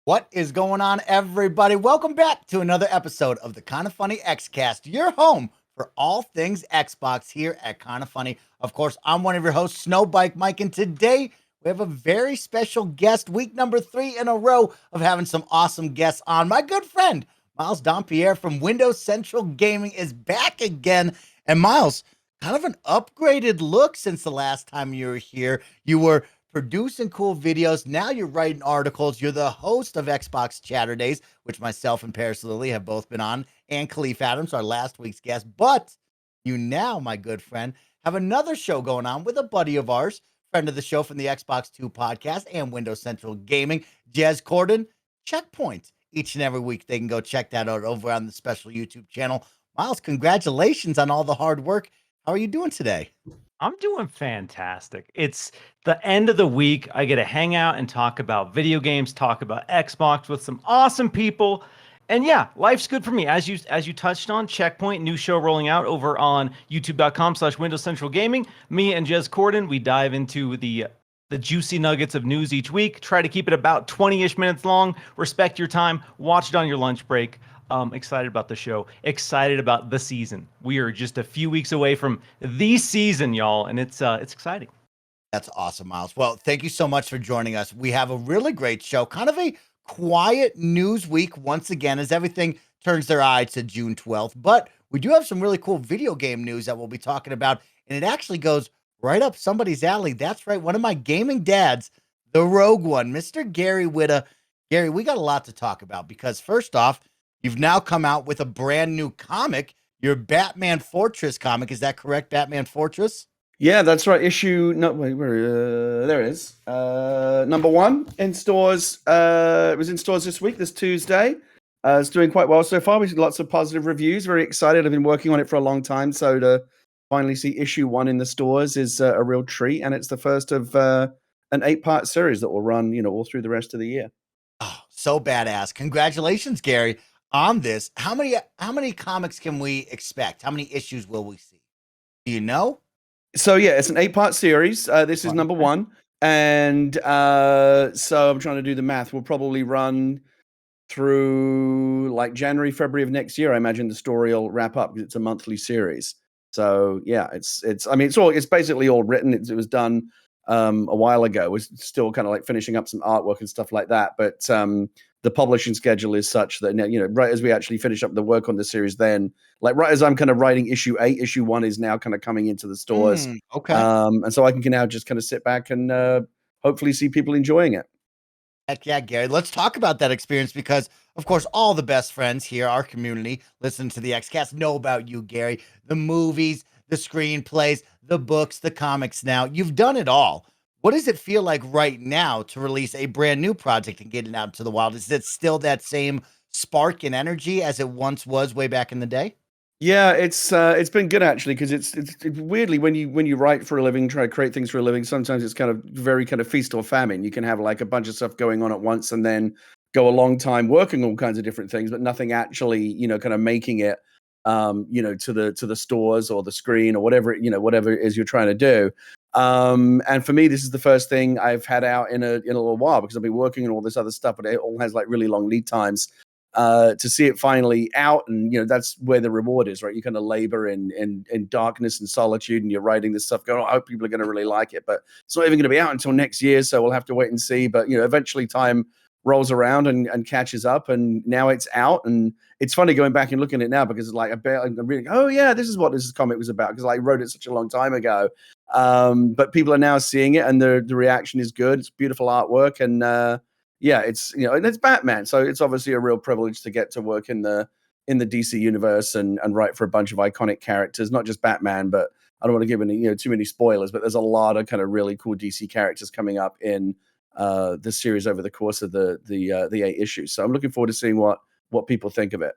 What is going on, everybody? Welcome back to another episode of the KindaFunny Xcast, your home for all things Xbox here at KindaFunny. Of course, I'm one of your hosts, Snowbike Mike, and today we have a very special guest, week number 3 in a row of having some awesome guests on. My good friend, Miles Dompier from Windows Central Gaming is back again. And Miles, kind of an upgraded look since the last time you were here. You were producing cool videos. Now you're writing articles. You're the host of Xbox Chatter Days, which myself and Paris Lilly have both been on, and Khalif Adams, our last week's guest. But you now, my good friend, have another show going on with a buddy of ours, friend of the show from the Xbox 2 podcast and Windows Central Gaming, Jez Corden, Checkpoint. Each and every week, they can go check that out over on the special YouTube channel. Miles, congratulations on all the hard work. How are you doing today? I'm doing fantastic. It's the end of the week. I get to hang out and talk about video games, talk about Xbox with some awesome people. And yeah, life's good for me. As you touched on, Checkpoint, new show rolling out over on youtube.com/Windows Central Gaming. Me and Jez Corden, we dive into the juicy nuggets of news each week. Try to keep it about 20-ish minutes long. Respect your time. Watch it on your lunch break. Excited about the show. Excited about the season. We are just a few weeks away from the season, y'all, and it's exciting. That's awesome, Miles. Well, thank you so much for joining us. We have a really great show, kind of a quiet news week once again, as everything turns their eye to June 12th. But we do have some really cool video game news that we'll be talking about, and it actually goes right up somebody's alley. That's right, one of my gaming dads, the rogue one, Mr. Gary Whitta. Gary, we got a lot to talk about because first off, you've now come out with a brand new comic, your Batman Fortress comic. Is that correct, Batman Fortress? Yeah, that's right. Issue no wait, there it is. Number 1 in stores. It was in stores this week, this Tuesday. It's doing quite well so far. We've got lots of positive reviews. Very excited. I've been working on it for a long time, so to finally see issue 1 in the stores is a real treat. And it's the first of an 8-part series that will run, all through the rest of the year. Oh, so badass. Congratulations, Gary, on this. How many comics can we expect? How many issues will we see? Do you know? So yeah, it's an 8-part series. This is number 1. And so I'm trying to do the math. We'll probably run through like January, February of next year. I imagine the story will wrap up because it's a monthly series. So yeah, it's basically all written. It was done a while ago. We're still kind of like finishing up some artwork and stuff like that. But the publishing schedule is such that, right as we actually finish up the work on the series, then like right as I'm kind of writing issue 8, issue 1 is now kind of coming into the stores. Okay. And so I can now just kind of sit back and hopefully see people enjoying it. Heck yeah, Gary. Let's talk about that experience because, of course, all the best friends here, our community, listen to the Xcast, know about you, Gary. The movies, the screenplays, the books, the comics now. You've done it all. What does it feel like right now to release a brand new project and get it out to the wild? Is it still that same spark and energy as it once was way back in the day? Yeah, it's been good actually because it's weirdly when you write for a living, try to create things for a living, sometimes it's kind of very kind of feast or famine. You can have like a bunch of stuff going on at once and then go a long time working on all kinds of different things, but nothing actually, kind of making it to the stores or the screen or whatever, whatever it is you're trying to do. And for me, this is the first thing I've had out in a little while because I've been working on all this other stuff, but it all has like really long lead times. To see it finally out, and that's where the reward is, right? You kind of labor in darkness and solitude, and you're writing this stuff going, I hope people are going to really like it, but it's not even going to be out until next year, so we'll have to wait and see. But eventually time rolls around and catches up, and now it's out. And it's funny going back and looking at it now because it's like I'm reading, oh yeah, this is what this comic was about, because I wrote it such a long time ago. But people are now seeing it, and the reaction is good. It's beautiful artwork, and yeah, it's and it's Batman, so it's obviously a real privilege to get to work in the DC universe and write for a bunch of iconic characters, not just Batman, but I don't want to give any too many spoilers, but there's a lot of kind of really cool DC characters coming up in the series over the course of the 8 issues. So I'm looking forward to seeing what people think of it.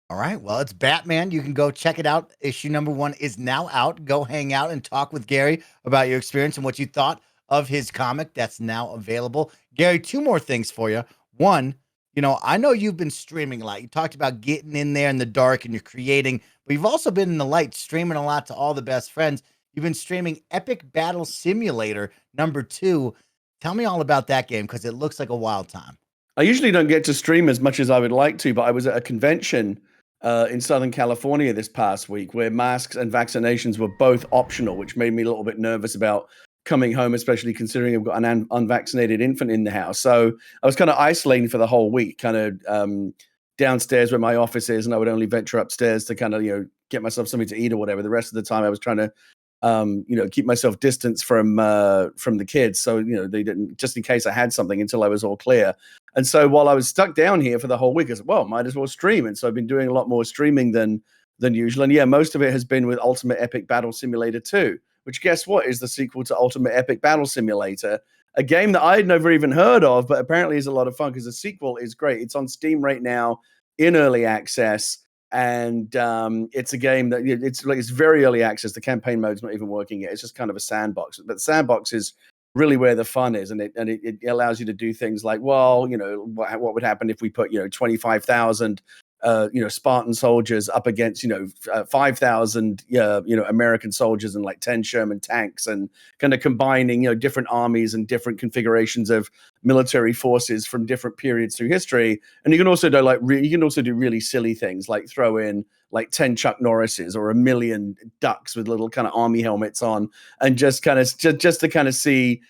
All right. Well, it's Batman. You can go check it out. Issue number 1 is now out. Go hang out and talk with Gary about your experience and what you thought of his comic that's now available. Gary, 2 more things for you. One, I know you've been streaming a lot. You talked about getting in there in the dark and you're creating, but you've also been in the light streaming a lot to all the best friends. You've been streaming Epic Battle Simulator number 2. Tell me all about that game because it looks like a wild time. I usually don't get to stream as much as I would like to, but I was at a convention in Southern California this past week where masks and vaccinations were both optional, which made me a little bit nervous about coming home, especially considering I've got an unvaccinated infant in the house. So I was kind of isolating for the whole week, kind of downstairs where my office is, and I would only venture upstairs to kind of, get myself something to eat or whatever. The rest of the time I was trying to keep myself distanced from the kids. So, they didn't, just in case I had something until I was all clear. And so while I was stuck down here for the whole week, I said, well, might as well stream. And so I've been doing a lot more streaming than usual. And yeah, most of it has been with Ultimate Epic Battle Simulator 2, which guess what is the sequel to Ultimate Epic Battle Simulator, a game that I'd never even heard of, but apparently is a lot of fun because the sequel is great. It's on Steam right now in early access. And it's a game that it's very early access. The campaign mode's not even working yet. It's just kind of a sandbox. But sandbox is really where the fun is, and it allows you to do things like, well, what would happen if we put 25,000 Spartan soldiers up against 5,000 American soldiers and like 10 Sherman tanks, and kind of combining different armies and different configurations of military forces from different periods through history. And you can also do really silly things like throw in like 10 Chuck Norrises or 1,000,000 ducks with little kind of army helmets on, and just to kind of see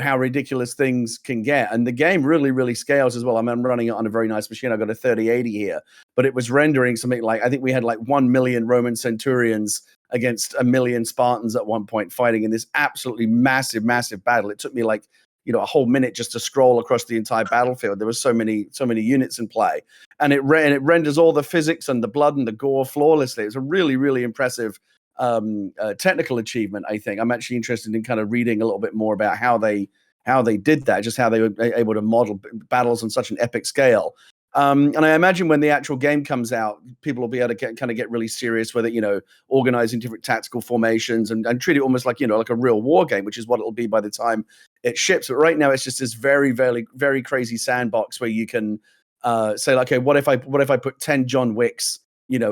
how ridiculous things can get. And the game really, really scales as well. I'm running it on a very nice machine. I've got a 3080 here, but it was rendering something like, I think we had like 1 million Roman centurions against 1,000,000 Spartans at one point, fighting in this absolutely massive, massive battle. It took me like, a whole minute just to scroll across the entire battlefield. There were so many units in play, and it renders all the physics and the blood and the gore flawlessly. It's a really, really impressive technical achievement. I think I'm actually interested in kind of reading a little bit more about how they did that, just how they were able to model battles on such an epic scale. And I imagine when the actual game comes out, people will be able to get really serious with it, organizing different tactical formations and treat it almost like, like a real war game, which is what it'll be by the time it ships. But right now it's just this very, very, very crazy sandbox where you can say, like, okay, what if I put 10 John Wicks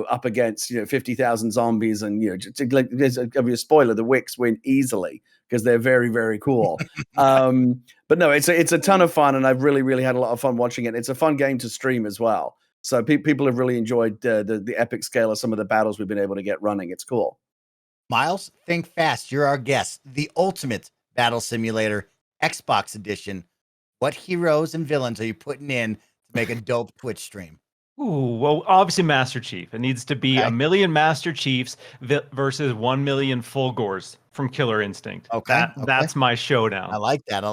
up against 50,000 zombies, and there's a spoiler, the Wicks win easily because they're very, very cool. But no, it's a ton of fun, and I've really, really had a lot of fun watching it. It's a fun game to stream as well, so people have really enjoyed the epic scale of some of the battles we've been able to get running. It's cool. Miles, think fast. You're our guest. The Ultimate Battle Simulator Xbox Edition. What heroes and villains are you putting in to make a dope Twitch stream? Ooh, well, obviously Master Chief. It needs to be 1,000,000 Master Chiefs versus 1,000,000 Fulgors from Killer Instinct. Okay, that's my showdown. I like that.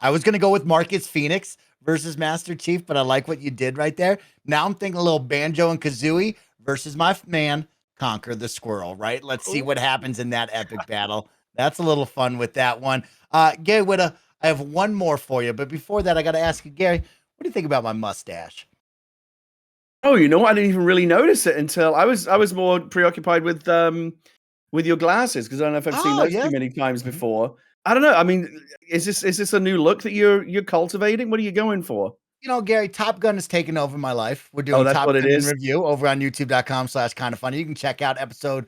I was going to go with Marcus Phoenix versus Master Chief, but I like what you did right there. Now I'm thinking a little Banjo and Kazooie versus my man, Conquer the Squirrel, right? Let's see what happens in that epic battle. That's a little fun with that one. Gary Whitta, I have one more for you, but before that, I got to ask you, Gary, what do you think about my mustache? Oh, I didn't even really notice it until I was more preoccupied with your glasses, because I don't know if I've seen those too many times before. I don't know. I mean, is this a new look that you're cultivating? What are you going for? Gary, Top Gun has taken over my life. We're doing that's Top what Gun it is? review over on youtube.com/KindaFunny. You can check out episode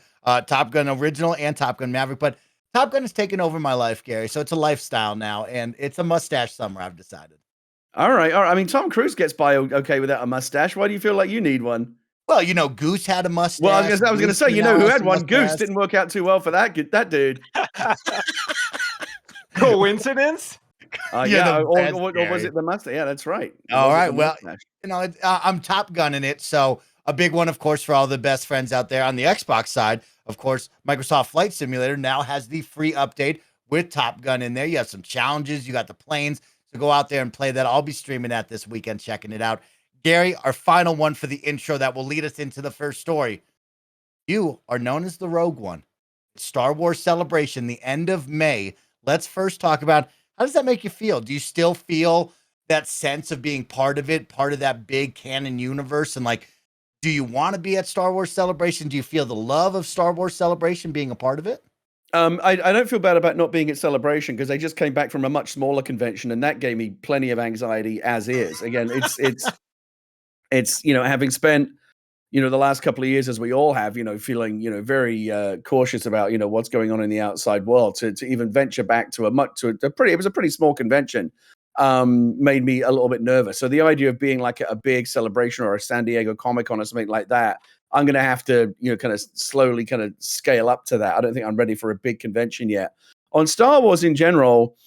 Top Gun Original and Top Gun Maverick. But Top Gun has taken over my life, Gary. So it's a lifestyle now, and it's a mustache summer, I've decided. All right. I mean, Tom Cruise gets by okay without a mustache. Why do you feel like you need one? Well, Goose had a mustache. Well, I was going to say, who had one? Goose didn't work out too well for that dude. Coincidence? Yeah. Or was it the mustache? Yeah, that's right. All right. Well, I'm Top Gunning it. So a big one, of course, for all the best friends out there on the Xbox side. Of course, Microsoft Flight Simulator now has the free update with Top Gun in there. You have some challenges. You got the planes. So go out there and play that. I'll be streaming that this weekend, checking it out. Gary, our final one for the intro that will lead us into the first story. You are known as the Rogue One. Star Wars Celebration, the end of May. Let's first talk about, how does that make you feel? Do you still feel that sense of being part of it, part of that big canon universe? And like, do you want to be at Star Wars Celebration? Do you feel the love of Star Wars Celebration being a part of it? I don't feel bad about not being at Celebration, because I just came back from a much smaller convention, and that gave me plenty of anxiety as is. Again, it's having spent the last couple of years, as we all have, feeling very cautious about what's going on in the outside world, to even venture back to it was a pretty small convention. made me a little bit nervous. So the idea of being like a big celebration or a San Diego Comic-Con or something like that, I'm going to have to, kind of slowly kind of scale up to that. I don't think I'm ready for a big convention yet. On Star Wars in general,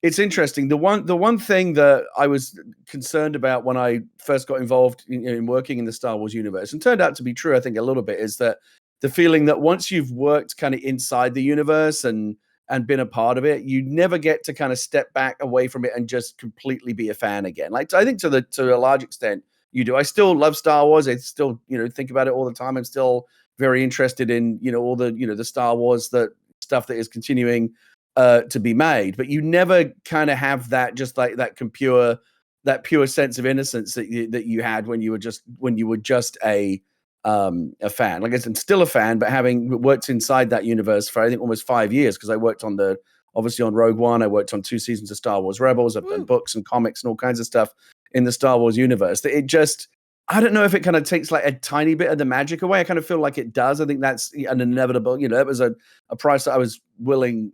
it's interesting. The one thing that I was concerned about when I first got involved in working in the Star Wars universe, and turned out to be true, I think a little bit, is that the feeling that once you've worked kind of inside the universe and been a part of it, you never get to kind of step back away from it and just completely be a fan again. Like, I think to a large extent you do. I still love Star Wars. I still, think about it all the time. I'm still very interested in, all the, the Star Wars stuff that is continuing to be made. But you never kind of have that, just like that pure sense of innocence that you had when you were just a fan. Like, I'm still a fan, but having worked inside that universe for, I think, almost 5 years, because I worked obviously on Rogue One. I worked on 2 seasons of Star Wars Rebels. I've done books and comics and all kinds of stuff in the Star Wars universe. It just, I don't know if it kind of takes like a tiny bit of the magic away. I kind of feel like it does. I think that's an inevitable, it was a price that I was willing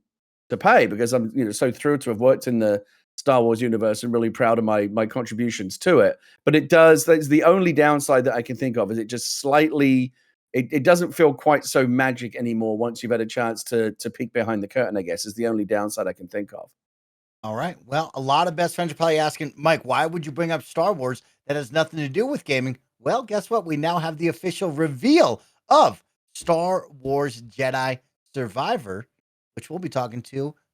to pay, because I'm, so thrilled to have worked in the Star Wars universe and really proud of my contributions to it. But that's the only downside that I can think of, is it just slightly, it doesn't feel quite so magic anymore once you've had a chance to peek behind the curtain, I guess, is the only downside I can think of. All right. Well, a lot of best friends are probably asking, Mike, why would you bring up Star Wars that has nothing to do with gaming? Well, guess what? We now have the official reveal of Star Wars Jedi Survivor, which we'll be talking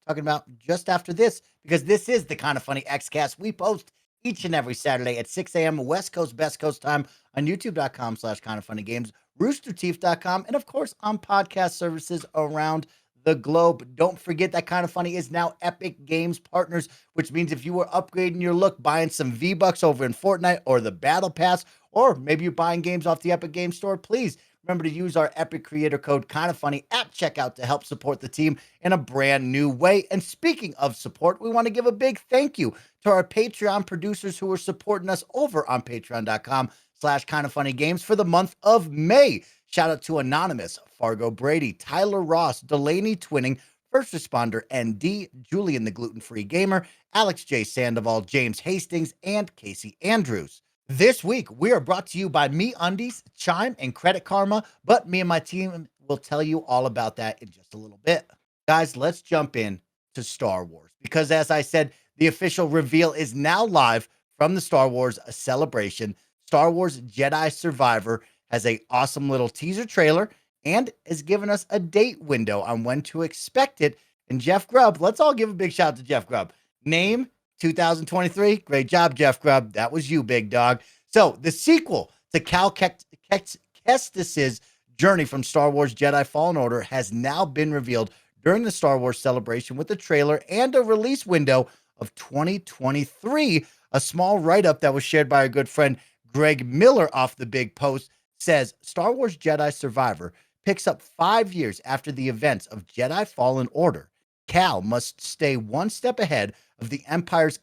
about just after this, because this is the Kind of Funny Xcast. We post each and every Saturday at 6 a.m. West Coast, Best Coast time on youtube.com/kindoffunnygames, roosterteeth.com, and of course on podcast services around the globe. Don't forget that Kind of Funny is now Epic Games partners, which means if you were upgrading your look, buying some V-Bucks over in Fortnite or the Battle Pass, or maybe you're buying games off the Epic Games Store, please remember to use our Epic creator code Kind of Funny at checkout to help support the team in a brand new way. And speaking of support, we want to give a big thank you to our Patreon producers who are supporting us over on patreon.com/kindoffunnygames for the month of May. Shout out to Anonymous, Fargo Brady, Tyler Ross, Delaney Twinning, First Responder ND, Julian the Gluten-Free Gamer, Alex J. Sandoval, James Hastings, and Casey Andrews. This week, we are brought to you by MeUndies, Chime, and Credit Karma, but me and my team will tell you all about that in just a little bit. Guys, let's jump in to Star Wars, because as I said, the official reveal is now live from the Star Wars Celebration. Star Wars Jedi Survivor has an awesome little teaser trailer and has given us a date window on when to expect it. And Jeff Grubb, let's all give a big shout out to Jeff Grubb. Name 2023. Great job, Jeff Grubb. That was you, big dog. So the sequel to Cal Kestis's journey from Star Wars Jedi Fallen Order has now been revealed during the Star Wars Celebration with a trailer and a release window of 2023. A small write-up that was shared by our good friend Greg Miller off the Big Post says Star Wars Jedi Survivor picks up 5 years after the events of Jedi Fallen Order. Cal must stay one step ahead of the Empire's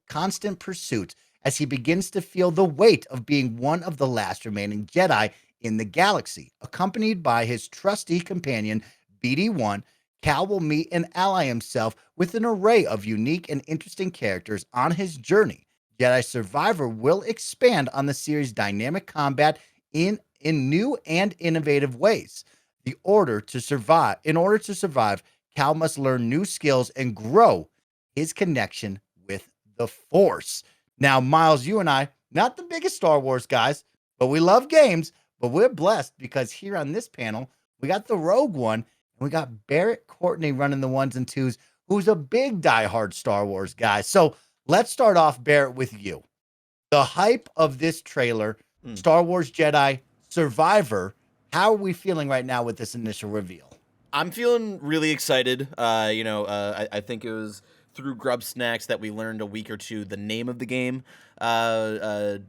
constant pursuit as he begins to feel the weight of being one of the last remaining Jedi in the galaxy. Accompanied by his trusty companion, BD-1, Cal will meet and ally himself with an array of unique and interesting characters on his journey. Jedi Survivor will expand on the series' dynamic combat in new and innovative ways. In order to survive, Cal must learn new skills and grow his connection with the Force. Now, Miles, you and I, not the biggest Star Wars guys, but we love games, but we're blessed because here on this panel, we got the Rogue One, and we got Barrett Courtney running the ones and twos, who's a big diehard Star Wars guy. So let's start off, Barrett, with you. The hype of this trailer, Star Wars Jedi Survivor, how are we feeling right now with this initial reveal? I'm feeling really excited. I think it was through Grub Snacks that we learned a week or two the name of the game, Star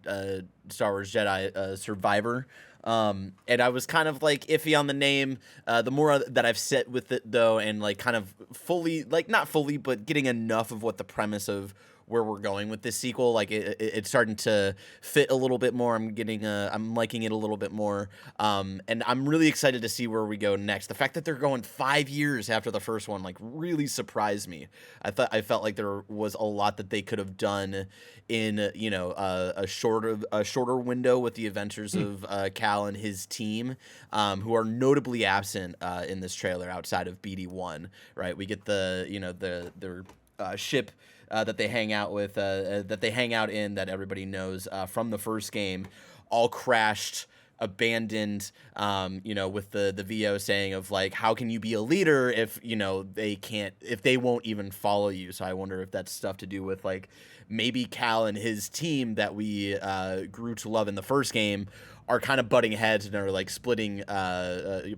Wars Jedi Survivor. And I was kind of like iffy on the name. The more that I've set with it though, and like kind of fully, like not fully, but getting enough of what the premise of where we're going with this sequel. Like it's starting to fit a little bit more. I'm liking it a little bit more. And I'm really excited to see where we go next. The fact that they're going 5 years after the first one, like, really surprised me. I felt like there was a lot that they could have done in, a shorter window with the adventures of Cal and his team, who are notably absent in this trailer outside of BD1, right? We get their ship that they hang out with, that they hang out in, that everybody knows from the first game, all crashed, abandoned, with the VO saying of like, how can you be a leader if they won't even follow you? So I wonder if that's stuff to do with like maybe Cal and his team that we grew to love in the first game are kind of butting heads and are like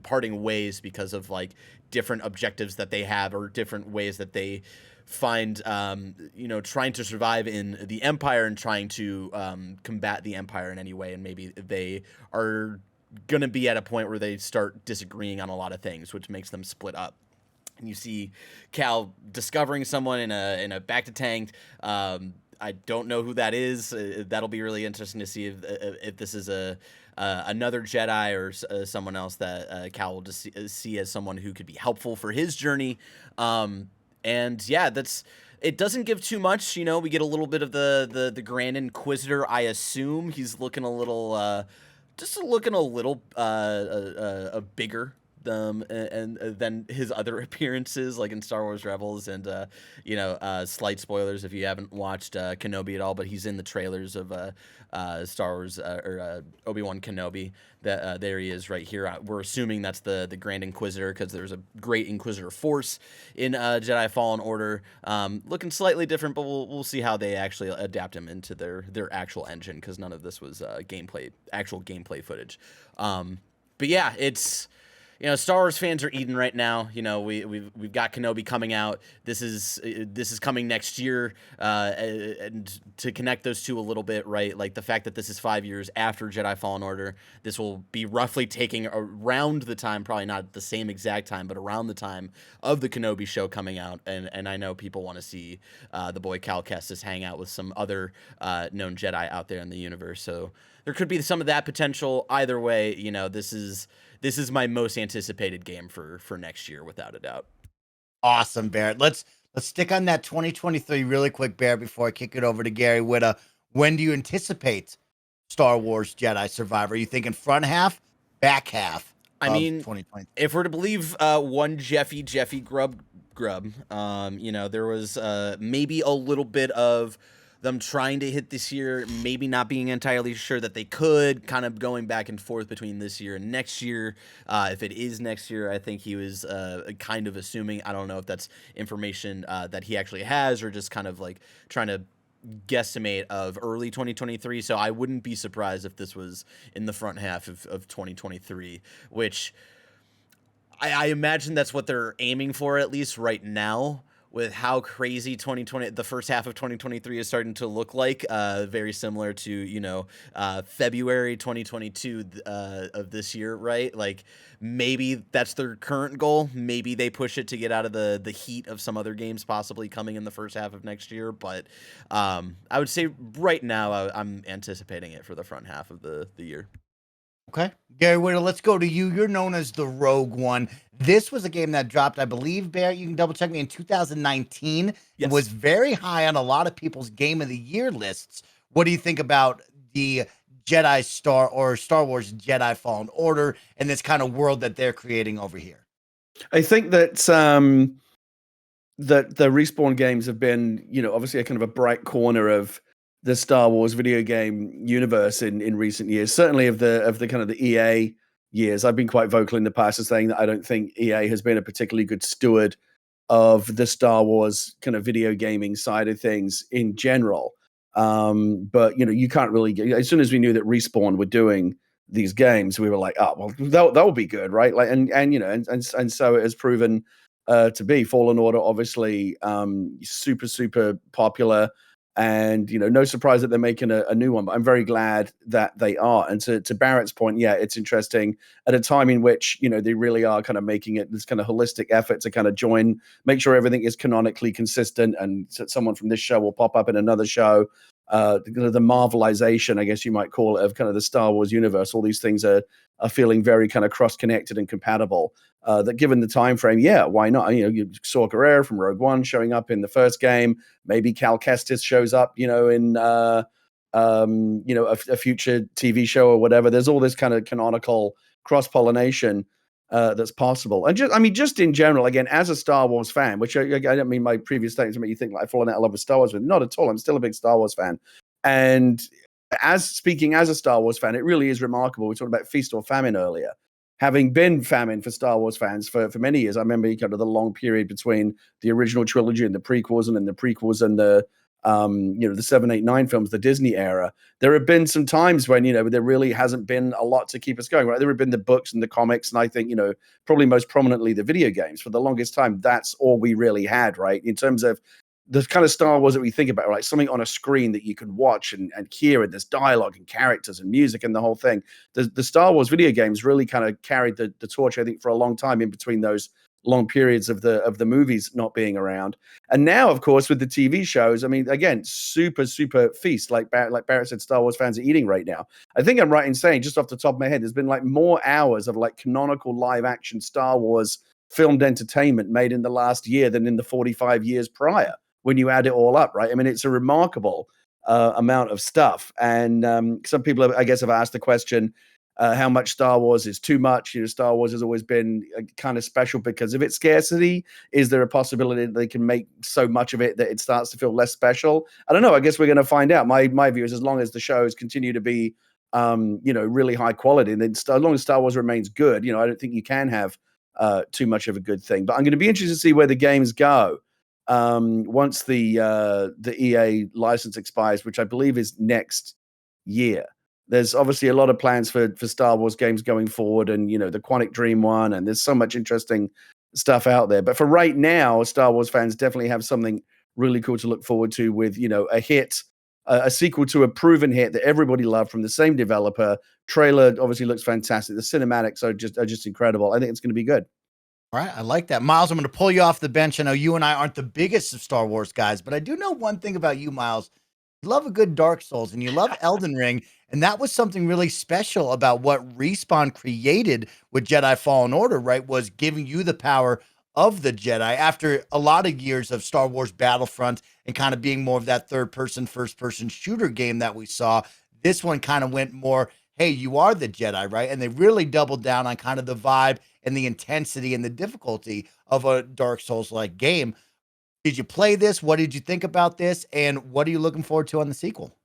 parting ways because of like different objectives that they have, or different ways that they find, trying to survive in the Empire and trying to combat the Empire in any way. And maybe they are going to be at a point where they start disagreeing on a lot of things, which makes them split up. And you see Cal discovering someone in a back to tank. I don't know who that is. That'll be really interesting to see if this is another Jedi or someone else that Cal will just see as someone who could be helpful for his journey. And yeah, it doesn't give too much. We get a little bit of the Grand Inquisitor. I assume he's looking a little, bigger than his other appearances, like in Star Wars Rebels, and slight spoilers if you haven't watched Kenobi at all, but he's in the trailers of Star Wars or Obi-Wan Kenobi. That there he is right here. We're assuming that's the Grand Inquisitor, because there's a great Inquisitor force in Jedi Fallen Order, looking slightly different, but we'll see how they actually adapt him into their actual engine, because none of this was actual gameplay footage. But yeah, it's. Star Wars fans are eating right now. We've got Kenobi coming out. This is coming next year, and to connect those two a little bit, right? Like the fact that this is 5 years after Jedi Fallen Order, this will be roughly taking around the time, probably not the same exact time, but around the time of the Kenobi show coming out. And I know people want to see the boy Cal Kestis hang out with some other known Jedi out there in the universe. So there could be some of that potential. Either way, this is my most anticipated game for next year, without a doubt. Awesome, Barrett. Let's stick on that 2023 really quick, Barrett, before I kick it over to Gary Whitta. When do you anticipate Star Wars Jedi Survivor? Are you thinking front half, back half? I mean, 2020. If we're to believe one Jeffy Grubb, there was maybe a little bit of them trying to hit this year, maybe not being entirely sure that they could, kind of going back and forth between this year and next year. If it is next year, I think he was kind of assuming. I don't know if that's information that he actually has, or just kind of like trying to guesstimate of early 2023. So I wouldn't be surprised if this was in the front half of 2023, which I imagine that's what they're aiming for, at least right now, with how crazy the first half of 2023 is starting to look like, very similar to, February 2022 of this year, right? Like, maybe that's their current goal. Maybe they push it to get out of the heat of some other games possibly coming in the first half of next year. But I would say right now I'm anticipating it for the front half of the year. Okay. Gary Whitta, let's go to you. You're known as the Rogue One. This was a game that dropped, I believe, Barrett, you can double check me, in 2019. Yes. It was very high on a lot of people's Game of the Year lists. What do you think about the Star Wars Jedi Fallen Order and this kind of world that they're creating over here? I think that that the Respawn games have been, obviously a kind of a bright corner of the Star Wars video game universe in recent years. Certainly of the kind of the EA years. I've been quite vocal in the past as saying that I don't think EA has been a particularly good steward of the Star Wars kind of video gaming side of things in general. But you can't really as soon as we knew that Respawn were doing these games, we were like, oh well, that will be good, right? Like, and so it has proven to be. Fallen Order, obviously, super popular. And no surprise that they're making a new one, but I'm very glad that they are. And to Barrett's point, yeah, it's interesting at a time in which they really are kind of making it this kind of holistic effort to kind of make sure everything is canonically consistent, and someone from this show will pop up in another show. The Marvelization, I guess you might call it, of kind of the Star Wars universe. All these things are feeling very kind of cross-connected and compatible. That given the time frame, yeah, why not? You saw Guerrero from Rogue One showing up in the first game. Maybe Cal Kestis shows up, in a future TV show or whatever. There's all this kind of canonical cross-pollination that's possible. And just in general, again, as a Star Wars fan, which I don't mean my previous statements make you think like I've fallen out of love with Star Wars, but not at all. I'm still a big Star Wars fan. And speaking as a Star Wars fan, it really is remarkable. We talked about feast or famine earlier. Having been famine for Star Wars fans for many years, I remember kind of the long period between the original trilogy and the prequels, and then the prequels and the 7, 8, 9 films, the Disney era. There have been some times when there really hasn't been a lot to keep us going. Right, there have been the books and the comics, and I think probably most prominently the video games. For the longest time, that's all we really had, right? In terms of the kind of Star Wars that we think about, like something on a screen that you can watch and hear, and there's dialogue and characters and music and the whole thing. The Star Wars video games really kind of carried the torch, I think, for a long time in between those long periods of the movies not being around. And now, of course, with the TV shows, I mean, again, super feast. Like Barrett said, Star Wars fans are eating right now. I think I'm right in saying, just off the top of my head, there's been like more hours of like canonical live action Star Wars filmed entertainment made in the last year than in the 45 years prior, when you add it all up, right? I mean, it's a remarkable amount of stuff. And some people, I guess, have asked the question, how much Star Wars is too much? Star Wars has always been kind of special because of its scarcity. Is there a possibility that they can make so much of it that it starts to feel less special? I don't know. I guess we're going to find out. My view is, as long as the shows continue to be, really high quality, and then as long as Star Wars remains good, I don't think you can have too much of a good thing. But I'm going to be interested to see where the games go once the EA license expires, which I believe is next year. There's obviously a lot of plans for Star Wars games going forward, and the Quantic Dream one, and there's so much interesting stuff out there. But for right now, Star Wars fans definitely have something really cool to look forward to, with a hit, a sequel to a proven hit that everybody loved from the same developer. Trailer obviously looks fantastic. The cinematics are just incredible. I think it's going to be good. All right, I like that. Miles, I'm going to pull you off the bench. I know you and I aren't the biggest of Star Wars guys, but I do know one thing about you, Miles. You love a good Dark Souls, and you love Elden Ring, and that was something really special about what Respawn created with Jedi Fallen Order, right? Was giving you the power of the Jedi after a lot of years of Star Wars Battlefront and kind of being more of that third-person, first-person shooter game that we saw. This one kind of went more, hey, you are the Jedi, right? And they really doubled down on kind of the vibe and the intensity and the difficulty of a Dark Souls-like game. Did you play this? What did you think about this? And what are you looking forward to on the sequel?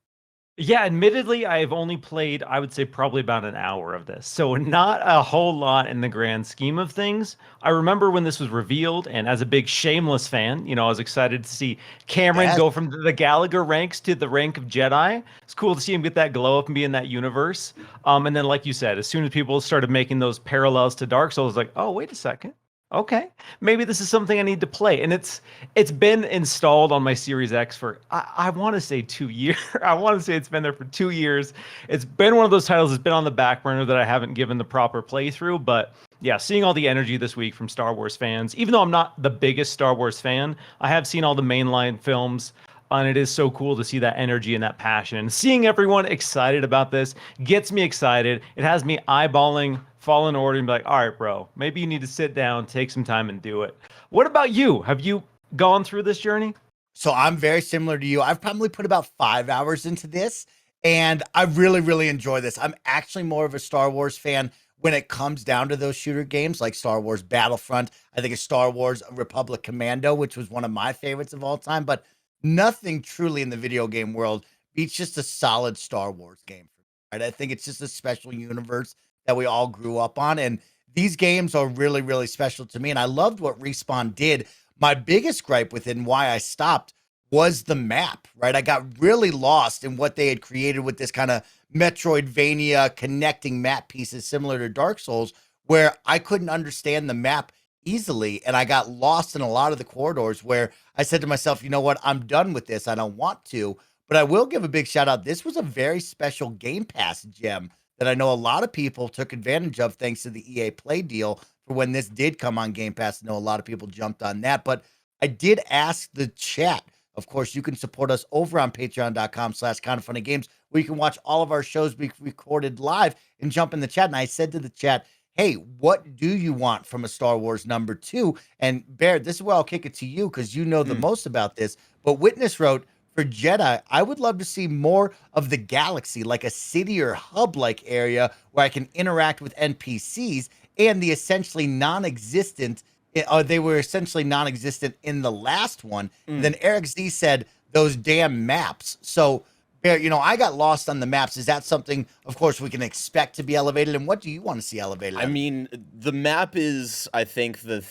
Yeah, admittedly, I've only played, I would say, probably about an hour of this. So not a whole lot in the grand scheme of things. I remember when this was revealed, and as a big Shameless fan, I was excited to see Cameron go from the Gallagher ranks to the rank of Jedi. It's cool to see him get that glow up and be in that universe. And then, like you said, as soon as people started making those parallels to Dark Souls, like, oh, wait a second. Okay, maybe this is something I need to play. And it's been installed on my Series X for, I want to say 2 years. I want to say it's been there for 2 years. It's been one of those titles that's been on the back burner that I haven't given the proper playthrough. But yeah, seeing all the energy this week from Star Wars fans, even though I'm not the biggest Star Wars fan, I have seen all the mainline films. And it is so cool to see that energy and that passion. And seeing everyone excited about this gets me excited. It has me eyeballing Fallen Order and be like, all right, bro, maybe you need to sit down, take some time and do it. What about you? Have you gone through this journey? So I'm very similar to you. I've probably put about 5 hours into this, and I really, really enjoy this. I'm actually more of a Star Wars fan when it comes down to those shooter games like Star Wars Battlefront. I think it's Star Wars Republic Commando, which was one of my favorites of all time, but nothing truly in the video game world beats just a solid Star Wars game. Right? I think it's just a special universe that we all grew up on, and these games are really, really special to me. And I loved what Respawn did. My biggest gripe with it and why I stopped was the map, right? I got really lost in what they had created with this kind of Metroidvania connecting map pieces similar to Dark Souls, where I couldn't understand the map easily, and I got lost in a lot of the corridors where I said to myself, you know what, I'm done with this. I don't want to. But I will give a big shout out. This was a very special Game Pass gem that I know a lot of people took advantage of thanks to the EA Play deal for when this did come on Game Pass. I know a lot of people jumped on that, but I did ask the chat. Of course, you can support us over on patreon.com/kindoffunnygames, where you can watch all of our shows be recorded live and jump in the chat. And I said to the chat, hey, what do you want from a Star Wars #2? And Bear, this is where I'll kick it to you because you know the most about this. But Witness wrote, for Jedi, I would love to see more of the galaxy, like a city or hub-like area where I can interact with NPCs and the essentially non-existent. They were essentially non-existent in the last one. And then Eric Z said those damn maps. So, Bear, you know, I got lost on the maps. Is that something, of course, we can expect to be elevated? And what do you want to see elevated? I mean, the map is, I think, the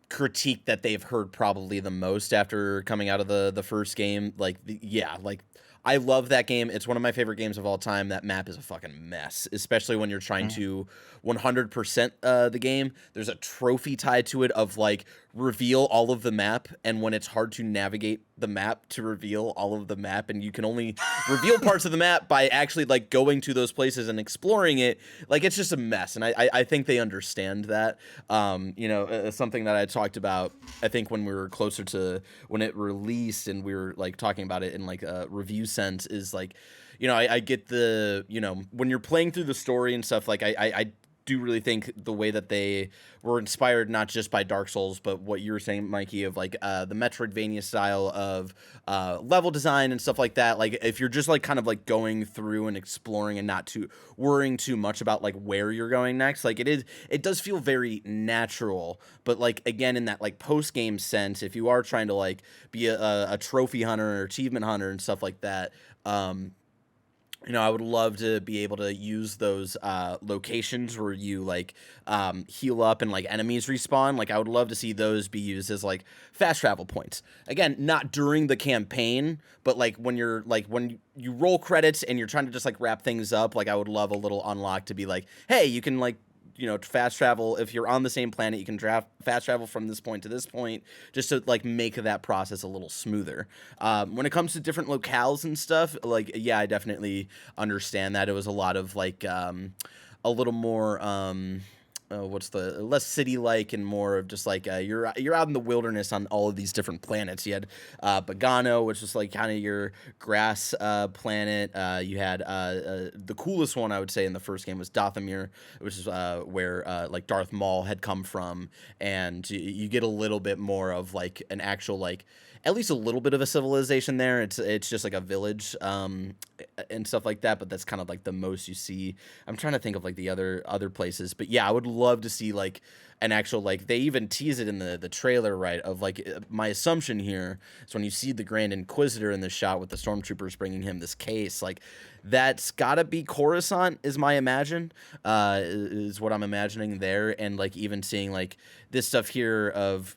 critique that they've heard probably the most after coming out of the first game. Like, yeah, like, I love that game. It's one of my favorite games of all time. That map is a fucking mess, especially when you're trying to 100% the game. There's a trophy tied to it of like reveal all of the map, and when it's hard to navigate the map to reveal all of the map, and you can only reveal parts of the map by actually like going to those places and exploring it, like it's just a mess. And I think they understand that. You know, something that I talked about, I think when we were closer to when it released and we were like talking about it in like a review sense, is like, you know, I get the, you know, when you're playing through the story and stuff, like I do really think the way that they were inspired not just by Dark Souls, but what you were saying, Mikey, of like the Metroidvania style of level design and stuff like that. Like if you're just like kind of like going through and exploring and not too worrying too much about like where you're going next, like it does feel very natural. But like again, in that like post game sense, if you are trying to like be a trophy hunter or achievement hunter and stuff like that, you know, I would love to be able to use those locations where you like heal up and like enemies respawn. Like I would love to see those be used as like fast travel points. Again, not during the campaign, but like when you're like when you roll credits and you're trying to just like wrap things up. Like I would love a little unlock to be like, hey, you can like, you know, fast travel if you're on the same planet. You can fast travel from this point to this point, just to like make that process a little smoother. When it comes to different locales and stuff, like yeah, I definitely understand that. It was a lot of like a little more what's the less city-like and more of just like you're out in the wilderness on all of these different planets. You had Bogano, which was like kind of your grass planet. You had the coolest one I would say in the first game was Dothamir, which is where like Darth Maul had come from, and you get a little bit more of like an actual like at least a little bit of a civilization there. It's just like a village and stuff like that, but that's kind of like the most you see. I'm trying to think of like the other places, but yeah, I would love to see like an actual like they even tease it in the trailer, right? Of like my assumption here is when you see the Grand Inquisitor in the shot with the stormtroopers bringing him this case, like that's gotta be Coruscant is my imagine is what I'm imagining there. And like even seeing like this stuff here of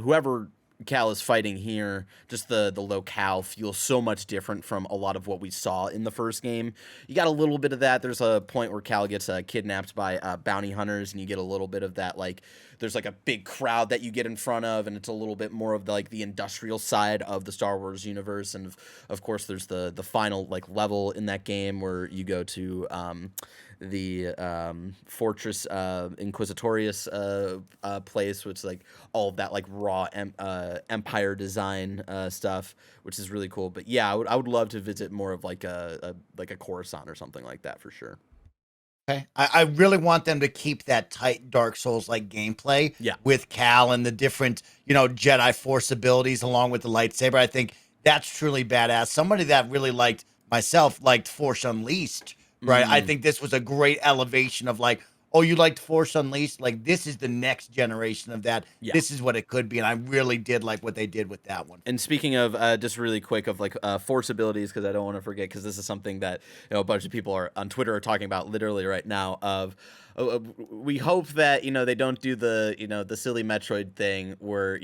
whoever Cal is fighting here, just the locale feels so much different from a lot of what we saw in the first game. You got a little bit of that. There's a point where Cal gets kidnapped by bounty hunters, and you get a little bit of that, like there's like a big crowd that you get in front of, and it's a little bit more of the, like the industrial side of the Star Wars universe. And of course there's the final like level in that game where you go to the Fortress Inquisitorius place, which is like all of that like raw empire design stuff, which is really cool. But yeah, I would love to visit more of like a Coruscant or something like that for sure. Okay. I really want them to keep that tight Dark Souls like gameplay with Cal and the different, you know, Jedi Force abilities along with the lightsaber. I think that's truly badass. Somebody that really liked Force Unleashed, right? I think this was a great elevation of like, oh, you liked Force Unleashed? Like this is the next generation of that. Yeah. This is what it could be. And I really did like what they did with that one. And speaking of just really quick of like Force abilities, because I don't want to forget, because this is something that, you know, a bunch of people are on Twitter are talking about literally right now, of we hope that they don't do the the silly Metroid thing where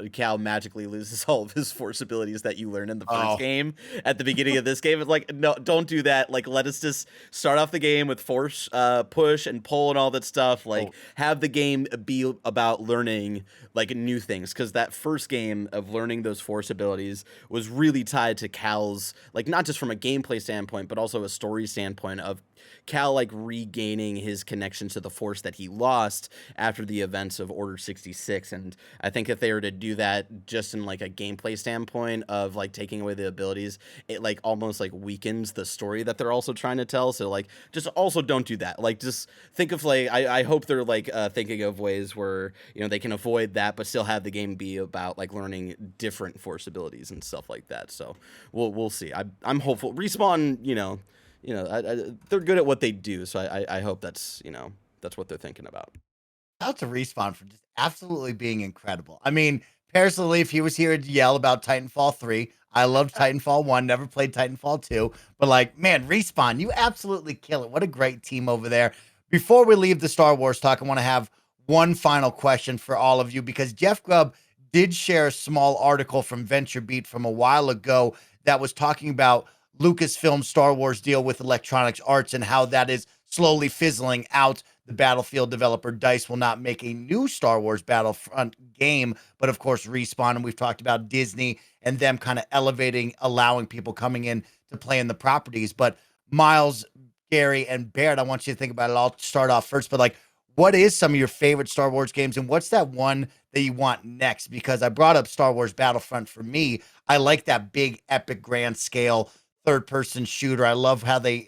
Cal magically loses all of his Force abilities that you learn in the first Oh. game at the beginning of this game. It's like, no, don't do that. Like, let us just start off the game with Force push and pull and all that stuff. Like, have the game be about learning like new things, because that first game of learning those Force abilities was really tied to Cal's, like, not just from a gameplay standpoint but also a story standpoint of Cal like regaining his connection to the Force that he lost after the events of Order 66. And I think if they were to do that just in like a gameplay standpoint of like taking away the abilities, it like almost like weakens the story that they're also trying to tell. So like, just also don't do that. Like, just think of like, I hope they're like thinking of ways where they can avoid that but still have the game be about like learning different Force abilities and stuff like that. So we'll see. I'm hopeful. Respawn, they're good at what they do, so I hope that's that's what they're thinking about. Shout out to Respawn for just absolutely being incredible. I mean, Paris Leaf, he was here to yell about Titanfall 3. I loved Titanfall 1, never played Titanfall 2. But like, man, Respawn, you absolutely kill it. What a great team over there. Before we leave the Star Wars talk, I want to have one final question for all of you, because Jeff Grubb did share a small article from VentureBeat from a while ago that was talking about Lucasfilm's Star Wars deal with Electronic Arts and how that is slowly fizzling out. The Battlefield developer DICE will not make a new Star Wars Battlefront game, but of course Respawn, and we've talked about Disney and them kind of elevating, allowing people coming in to play in the properties. But Miles, Gary, and Barrett, I want you to think about it. I'll start off first, but like, what is some of your favorite Star Wars games, and what's that one that you want next? Because I brought up Star Wars Battlefront. For me, I like that big, epic, grand scale third-person shooter. I love how they,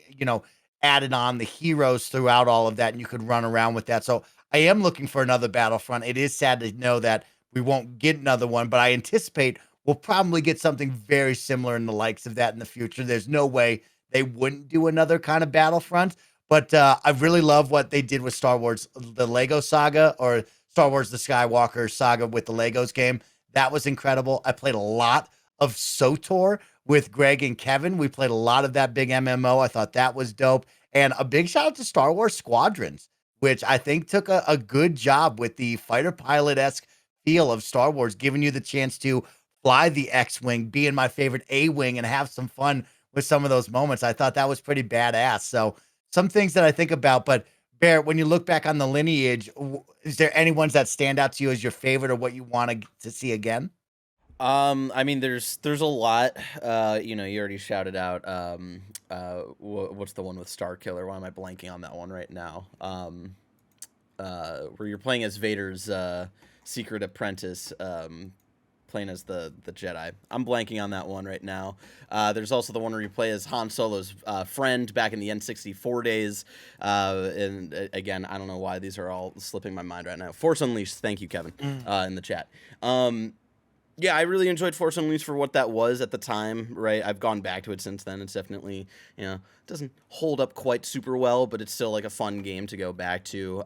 added on the heroes throughout all of that, and you could run around with that. So I am looking for another Battlefront. It is sad to know that we won't get another one, but I anticipate we'll probably get something very similar in the likes of that in the future. There's no way they wouldn't do another kind of Battlefront. But I really love what they did with Star Wars, the Lego saga, or Star Wars, the Skywalker saga with the Legos game. That was incredible. I played a lot of SOTOR with Greg and Kevin. We played a lot of that big MMO. I thought that was dope. And a big shout out to Star Wars Squadrons, which I think took a good job with the fighter pilot-esque feel of Star Wars, giving you the chance to fly the X-Wing, be in my favorite A-Wing, and have some fun with some of those moments. I thought that was pretty badass. So some things that I think about. But Barrett, when you look back on the lineage, is there any ones that stand out to you as your favorite or what you want to see again? I mean, there's a lot. You already shouted out. What's the one with Star Killer? Why am I blanking on that one right now? Where you're playing as Vader's secret apprentice, playing as the Jedi. I'm blanking on that one right now. There's also the one where you play as Han Solo's friend back in the N64 days. And again, I don't know why these are all slipping my mind right now. Force Unleashed. Thank you, Kevin, in the chat. Yeah, I really enjoyed Force Unleashed for what that was at the time, right? I've gone back to it since then. It's definitely, it doesn't hold up quite super well, but it's still like a fun game to go back to.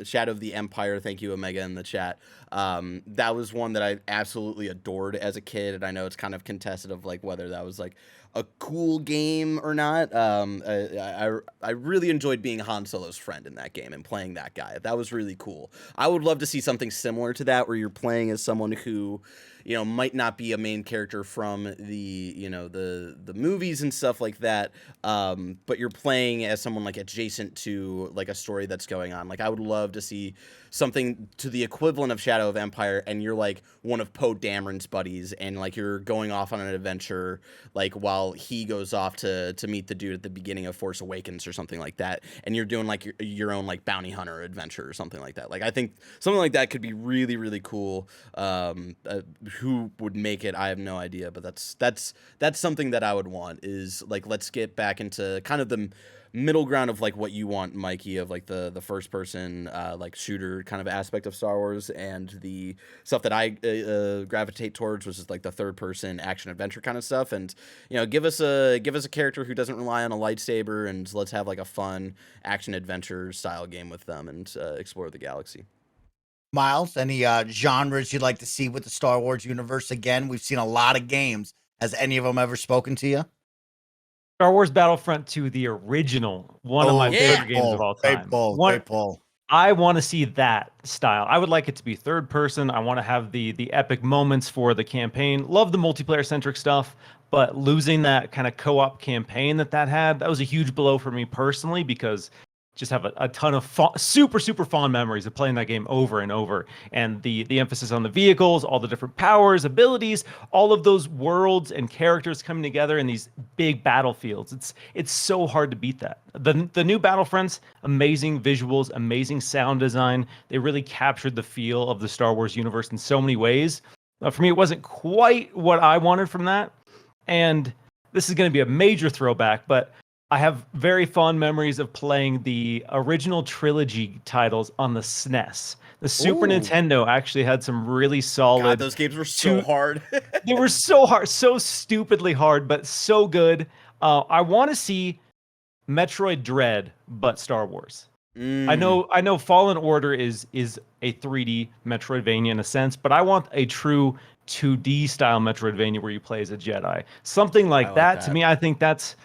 Shadow of the Empire, thank you, Omega, in the chat. That was one that I absolutely adored as a kid, and I know it's kind of contested of like whether that was like a cool game or not. I really enjoyed being Han Solo's friend in that game and playing that guy. That was really cool. I would love to see something similar to that, where you're playing as someone who, might not be a main character from the, the movies and stuff like that, but you're playing as someone like adjacent to like a story that's going on. Like, I would love to see something to the equivalent of Shadow of Empire, and you're like one of Poe Dameron's buddies, and like you're going off on an adventure, like while he goes off to meet the dude at the beginning of Force Awakens or something like that, and you're doing like your own like bounty hunter adventure or something like that. Like, I think something like that could be really, really cool. Who would make it, I have no idea, but that's something that I would want, is like, let's get back into kind of the middle ground of like what you want, Mikey, of like the first person like shooter kind of aspect of Star Wars, and the stuff that I gravitate towards, which is like the third person action adventure kind of stuff. And give us a character who doesn't rely on a lightsaber, and let's have like a fun action adventure style game with them, and explore the galaxy. Miles, any genres you'd like to see with the Star Wars universe again? We've seen a lot of games. Has any of them ever spoken to you? Star Wars Battlefront 2, the original, one of my yeah. favorite games of all time. Great pull. I want to see that style. I would like it to be third person. I want to have the epic moments for the campaign. Love the multiplayer centric stuff, but losing that kind of co-op campaign that had, that was a huge blow for me personally, because just have a ton of super fond memories of playing that game over and over, and the emphasis on the vehicles, all the different powers, abilities, all of those worlds and characters coming together in these big battlefields. It's so hard to beat that. The new Battlefronts, amazing visuals, amazing sound design. They really captured the feel of the Star Wars universe in so many ways. For me, it wasn't quite what I wanted from that, and this is going to be a major throwback, but I have very fond memories of playing the original trilogy titles on the SNES. The Super Nintendo actually had some really solid. God, those games were so hard. They were so hard, so stupidly hard, but so good. I want to see Metroid Dread, but Star Wars. I know Fallen Order is a 3D Metroidvania in a sense, but I want a true 2D style Metroidvania where you play as a Jedi. Something like that. To me, I think that's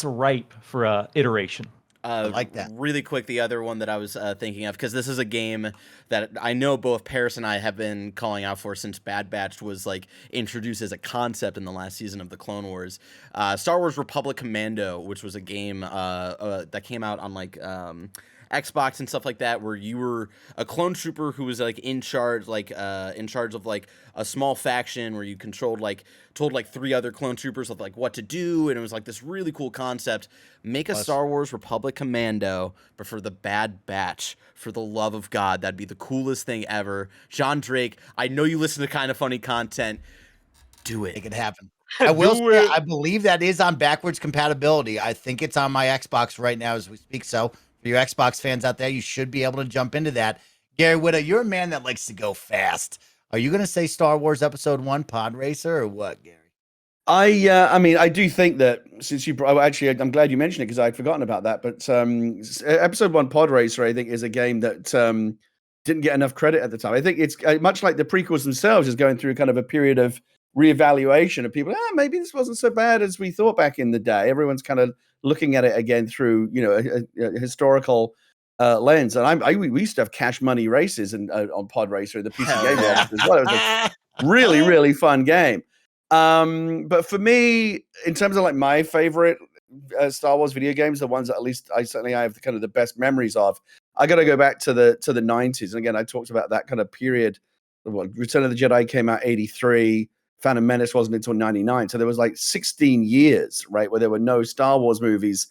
ripe for iteration. I like that. Really quick, the other one that I was thinking of, because this is a game that I know both Paris and I have been calling out for since Bad Batch was like introduced as a concept in the last season of the Clone Wars. Star Wars Republic Commando, which was a game that came out on like Xbox and stuff like that, where you were a clone trooper who was like in charge of like a small faction where you told like 3 other clone troopers of like what to do, and it was like this really cool concept. Make a Star Wars Republic Commando, but for the Bad Batch. For the love of God, that'd be the coolest thing ever. John Drake, I know you listen to Kind of Funny content. Do it. Make it happen. I will say, I believe that is on backwards compatibility. I think it's on my Xbox right now as we speak. So for your Xbox fans out there, you should be able to jump into that. Gary Whitta, you're a man that likes to go fast. Are you going to say Star Wars Episode 1 Pod Racer or what, Gary? I mean, I do think that since I'm glad you mentioned it because I'd forgotten about that. But Episode 1 Pod Racer, I think, is a game that didn't get enough credit at the time. I think it's much like the prequels themselves is going through kind of a period of reevaluation of people. Maybe this wasn't so bad as we thought back in the day. Everyone's kind of looking at it again through, a historical lens. And we used to have cash money races on Pod Racer, the PC game as well. It was a really, really fun game. But for me, in terms of like my favorite Star Wars video games, the ones that at least I have kind of the best memories of, I got to go back to the 90s. And again, I talked about that kind of period. Return of the Jedi came out 83. Phantom Menace wasn't until 99. So there was like 16 years, right, where there were no Star Wars movies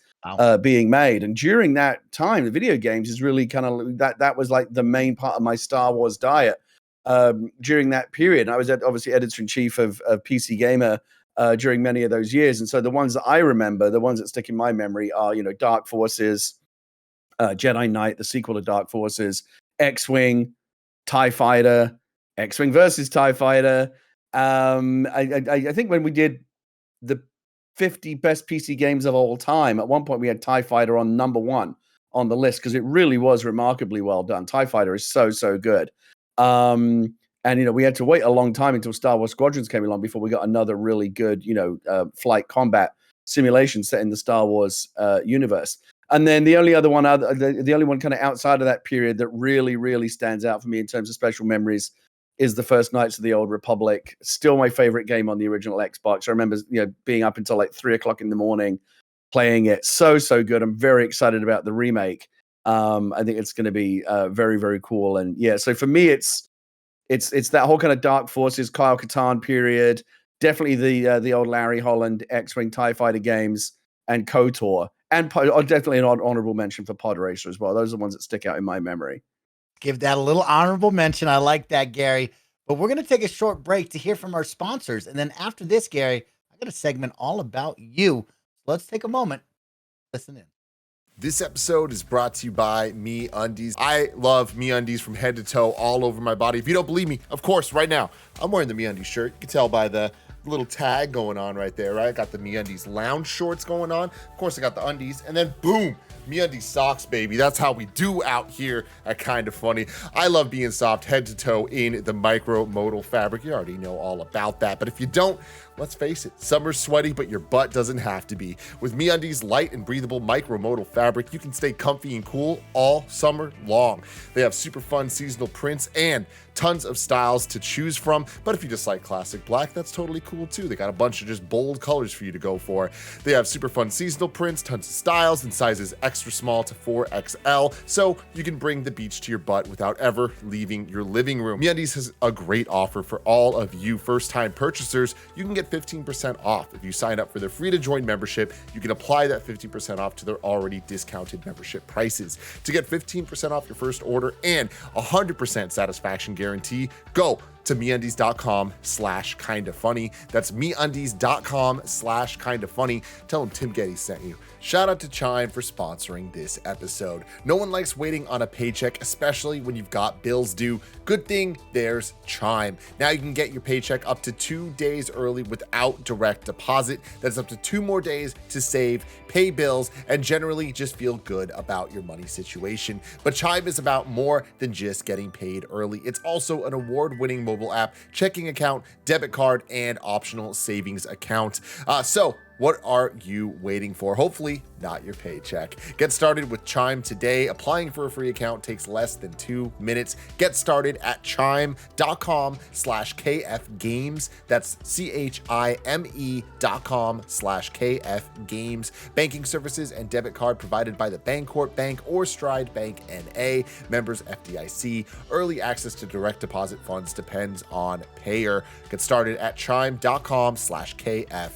being made. And during that time, the video games is really kind of that was like the main part of my Star Wars diet during that period. And I was obviously editor-in-chief of PC Gamer during many of those years. And so the ones that I remember, the ones that stick in my memory are, Dark Forces, Jedi Knight, the sequel to Dark Forces, X-Wing, TIE Fighter, X-Wing versus TIE Fighter. I think when we did the 50 best PC games of all time, at one point we had TIE Fighter on number 1 on the list because it really was remarkably well done. TIE Fighter is so good. And we had to wait a long time until Star Wars Squadrons came along before we got another really good, flight combat simulation set in the Star Wars universe. And then the only other one, the only one kind of outside of that period that really, really stands out for me in terms of special memories is the first Knights of the Old Republic. Still my favorite game on the original Xbox. I remember, being up until like 3:00 in the morning playing it. So good. I'm very excited about the remake. I think it's going to be very, very cool. And yeah, so for me, it's that whole kind of Dark Forces, Kyle Katarn period. Definitely the old Larry Holland X-Wing TIE Fighter games and KOTOR. And definitely an honorable mention for Pod Racer as well. Those are the ones that stick out in my memory. Give that a little honorable mention. I like that, Gary. But we're going to take a short break to hear from our sponsors. And then after this, Gary, I got a segment all about you. Let's take a moment. Listen in. This episode is brought to you by MeUndies. I love MeUndies from head to toe, all over my body. If you don't believe me, of course, right now, I'm wearing the MeUndies shirt. You can tell by the little tag going on right there, right? I got the MeUndies lounge shorts going on. Of course, I got the undies, and then boom, MeUndies socks, baby. That's how we do out here at Kinda Funny. I love being soft head to toe in the micro modal fabric. You already know all about that, but if you don't, let's face it, summer's sweaty, but your butt doesn't have to be. With MeUndies light and breathable micro-modal fabric, you can stay comfy and cool all summer long. They have super fun seasonal prints and tons of styles to choose from, but if you just like classic black, that's totally cool too. They got a bunch of just bold colors for you to go for. They have super fun seasonal prints, tons of styles, and sizes extra small to 4XL, so you can bring the beach to your butt without ever leaving your living room. MeUndies has a great offer for all of you first-time purchasers. You can get 15% off. If you sign up for their free-to-join membership, you can apply that 15% off to their already discounted membership prices. To get 15% off your first order and 100% satisfaction guarantee, go to MeUndies.com/kindafunny. That's MeUndies.com/kindafunny. Tell them Tim Getty sent you. Shout out to Chime for sponsoring this episode. No one likes waiting on a paycheck, especially when you've got bills due. Good thing there's Chime. Now you can get your paycheck up to 2 days early without direct deposit. That's up to 2 more days to save, pay bills, and generally just feel good about your money situation. But Chime is about more than just getting paid early. It's also an award-winning mobile app, checking account, debit card, and optional savings account. So what are you waiting for? Hopefully not your paycheck. Get started with Chime today. Applying for a free account takes less than 2 minutes. Get started at chime.com/KFgames. That's CHIME.com/KFgames. Banking services and debit card provided by the Bancorp Bank or Stride Bank NA. Members FDIC. Early access to direct deposit funds depends on payer. Get started at chime.com/KFgames.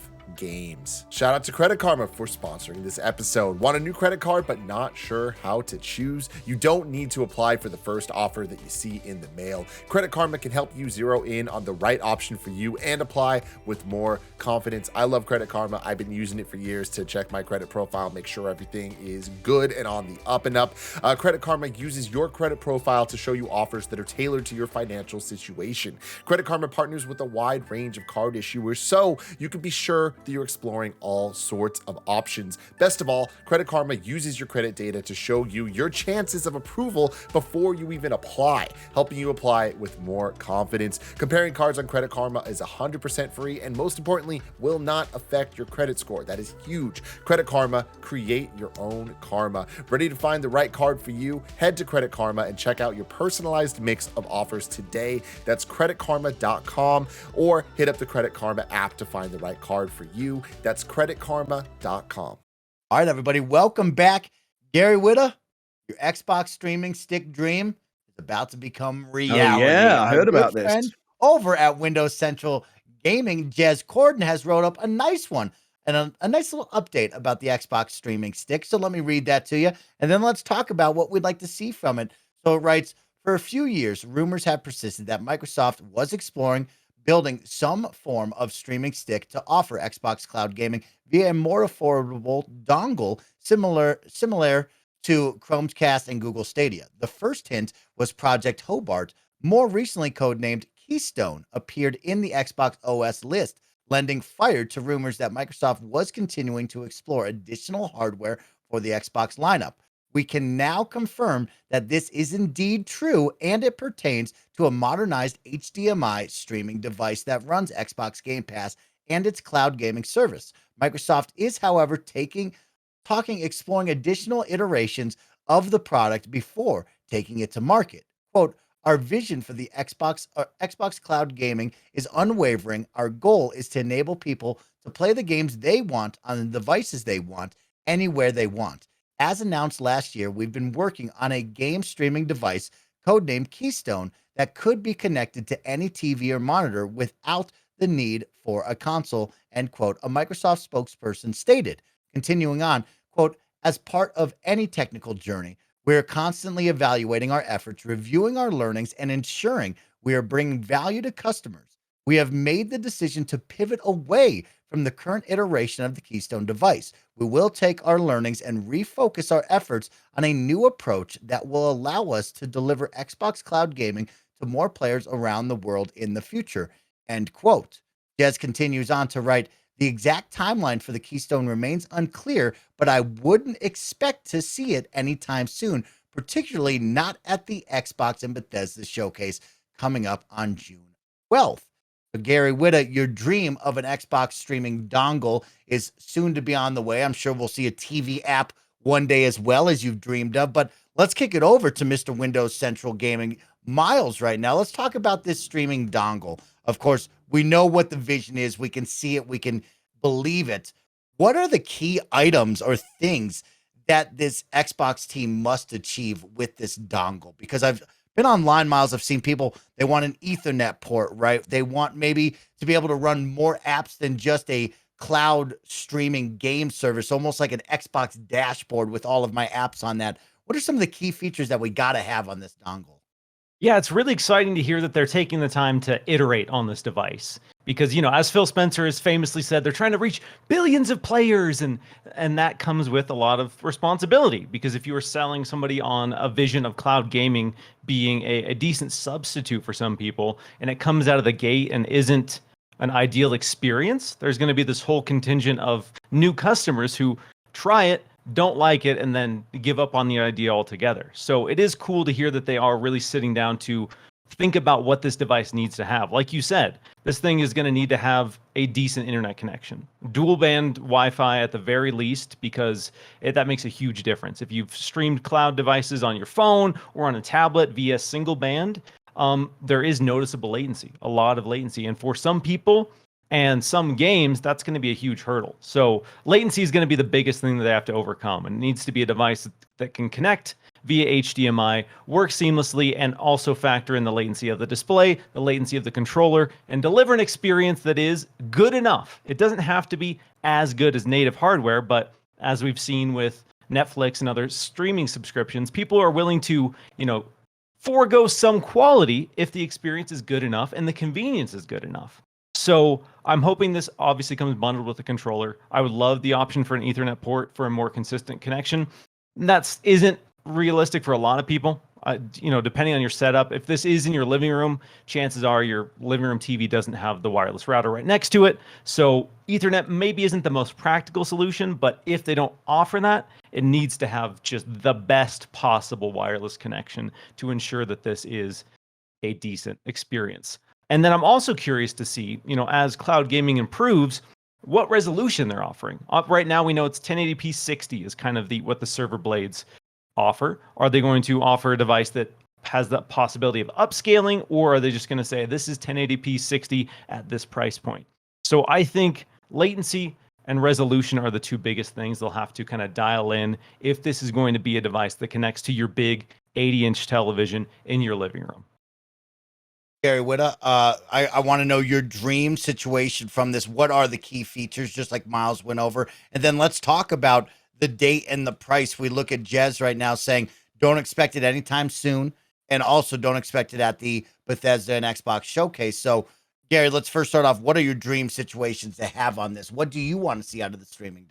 Shout out to Credit Karma for sponsoring this episode. Want a new credit card but not sure how to choose? You don't need to apply for the first offer that you see in the mail. Credit Karma can help you zero in on the right option for you and apply with more confidence. I love Credit Karma. I've been using it for years to check my credit profile, make sure everything is good and on the up and up. Credit Karma uses your credit profile to show you offers that are tailored to your financial situation. Credit Karma partners with a wide range of card issuers, so you can be sure that you're exploring all sorts of options. Best of all, Credit Karma uses your credit data to show you your chances of approval before you even apply, helping you apply with more confidence. Comparing cards on Credit Karma is 100% free and most importantly, will not affect your credit score. That is huge. Credit Karma, create your own karma. Ready to find the right card for you? Head to Credit Karma and check out your personalized mix of offers today. That's creditkarma.com or hit up the Credit Karma app to find the right card for you. That's creditkarma.com. All right, everybody, welcome back. Gary Whitta, your Xbox streaming stick dream is about to become reality. Oh, yeah, I Our heard good about this. friend over at Windows Central Gaming, Jez Corden, has wrote up a nice one and a nice little update about the Xbox streaming stick. So let me read that to you, and then let's talk about what we'd like to see from it. So it writes, for a few years, rumors have persisted that Microsoft was exploring building some form of streaming stick to offer Xbox cloud gaming via a more affordable dongle similar to Chromecast and Google Stadia. The first hint was Project Hobart, more recently codenamed Keystone, appeared in the Xbox OS list, lending fire to rumors that Microsoft was continuing to explore additional hardware for the Xbox lineup. We can now confirm that this is indeed true, and it pertains to a modernized HDMI streaming device that runs Xbox Game Pass and its cloud gaming service. Microsoft is, however, exploring additional iterations of the product before taking it to market. Quote, our vision for the Xbox cloud gaming is unwavering. Our goal is to enable people to play the games they want on the devices they want, anywhere they want. As announced last year, we've been working on a game streaming device codenamed Keystone that could be connected to any TV or monitor without the need for a console, end quote, a Microsoft spokesperson stated. Continuing on, quote, as part of any technical journey, we are constantly evaluating our efforts, reviewing our learnings, and ensuring we are bringing value to customers. We have made the decision to pivot away from the current iteration of the Keystone device. We will take our learnings and refocus our efforts on a new approach that will allow us to deliver Xbox cloud gaming to more players around the world in the future, end quote. Jez continues on to write, the exact timeline for the Keystone remains unclear, but I wouldn't expect to see it anytime soon, particularly not at the Xbox and Bethesda showcase coming up on June 12th. So Gary Whitta, your dream of an Xbox streaming dongle is soon to be on the way. I'm sure we'll see a TV app one day as well, as you've dreamed of, but let's kick it over to Mr. Windows Central Gaming, Miles, right now. Let's talk about this streaming dongle. Of course, we know what the vision is. We can see it. We can believe it. What are the key items or things that this Xbox team must achieve with this dongle? Because I've been online, Miles. I've seen people, they want an Ethernet port, right? They want maybe to be able to run more apps than just a cloud streaming game service, almost like an Xbox dashboard with all of my apps on that. What are some of the key features that we got to have on this dongle? Yeah, it's really exciting to hear that they're taking the time to iterate on this device because, as Phil Spencer has famously said, they're trying to reach billions of players, and that comes with a lot of responsibility, because if you are selling somebody on a vision of cloud gaming being a decent substitute for some people, and it comes out of the gate and isn't an ideal experience, there's going to be this whole contingent of new customers who try it, don't like it, and then give up on the idea altogether. So it is cool to hear that they are really sitting down to think about what this device needs to have. Like you said, this thing is going to need to have a decent internet connection, dual band Wi-Fi at the very least, because that makes a huge difference. If you've streamed cloud devices on your phone or on a tablet via single band, there is noticeable latency, a lot of latency. And for some people and some games, that's going to be a huge hurdle. So latency is going to be the biggest thing that they have to overcome. And it needs to be a device that can connect via HDMI, work seamlessly, and also factor in the latency of the display, the latency of the controller, and deliver an experience that is good enough. It doesn't have to be as good as native hardware, but as we've seen with Netflix and other streaming subscriptions, people are willing to, forego some quality if the experience is good enough and the convenience is good enough. So I'm hoping this obviously comes bundled with a controller. I would love the option for an Ethernet port for a more consistent connection. That isn't realistic for a lot of people. Depending on your setup, if this is in your living room, chances are your living room TV doesn't have the wireless router right next to it. So Ethernet maybe isn't the most practical solution, but if they don't offer that, it needs to have just the best possible wireless connection to ensure that this is a decent experience. And then I'm also curious to see, as cloud gaming improves, what resolution they're offering. Right now, we know it's 1080p 60 is kind of what the server blades offer. Are they going to offer a device that has the possibility of upscaling, or are they just going to say this is 1080p 60 at this price point? So I think latency and resolution are the two biggest things they'll have to kind of dial in if this is going to be a device that connects to your big 80-inch television in your living room. Gary Whitta, I want to know your dream situation from this. What are the key features, just like Miles went over? And then let's talk about the date and the price. We look at Jez right now saying, don't expect it anytime soon. And also don't expect it at the Bethesda and Xbox showcase. So, Gary, let's first start off. What are your dream situations to have on this? What do you want to see out of the streaming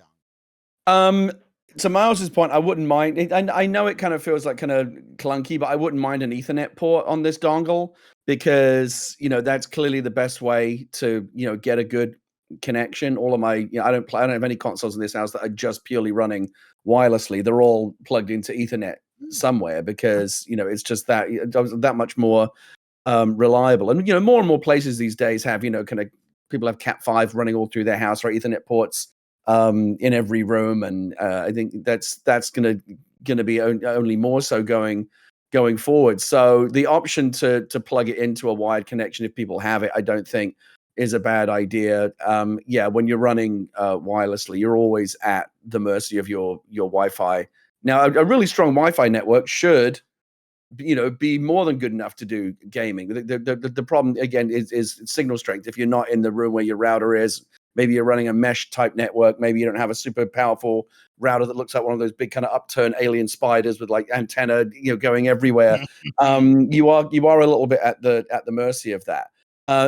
dongle? To Miles's point, I wouldn't mind it. I know it kind of feels like kind of clunky, but I wouldn't mind an Ethernet port on this dongle because, that's clearly the best way to, get a good connection. All of my, I don't have any consoles in this house that are just purely running wirelessly. They're all plugged into Ethernet somewhere because, it's just that much more reliable. And, more and more places these days have, kind of people have Cat5 running all through their house or Ethernet ports in every room, and I think that's gonna be only more so going forward. So the option to plug it into a wired connection, if people have it, I don't think is a bad idea. When you're running wirelessly, you're always at the mercy of your Wi-Fi. Now, a really strong Wi-Fi network should, be more than good enough to do gaming. The problem again is signal strength. If you're not in the room where your router is, maybe you're running a mesh type network. Maybe you don't have a super powerful router that looks like one of those big kind of upturned alien spiders with like antenna, going everywhere. You are a little bit at the mercy of that.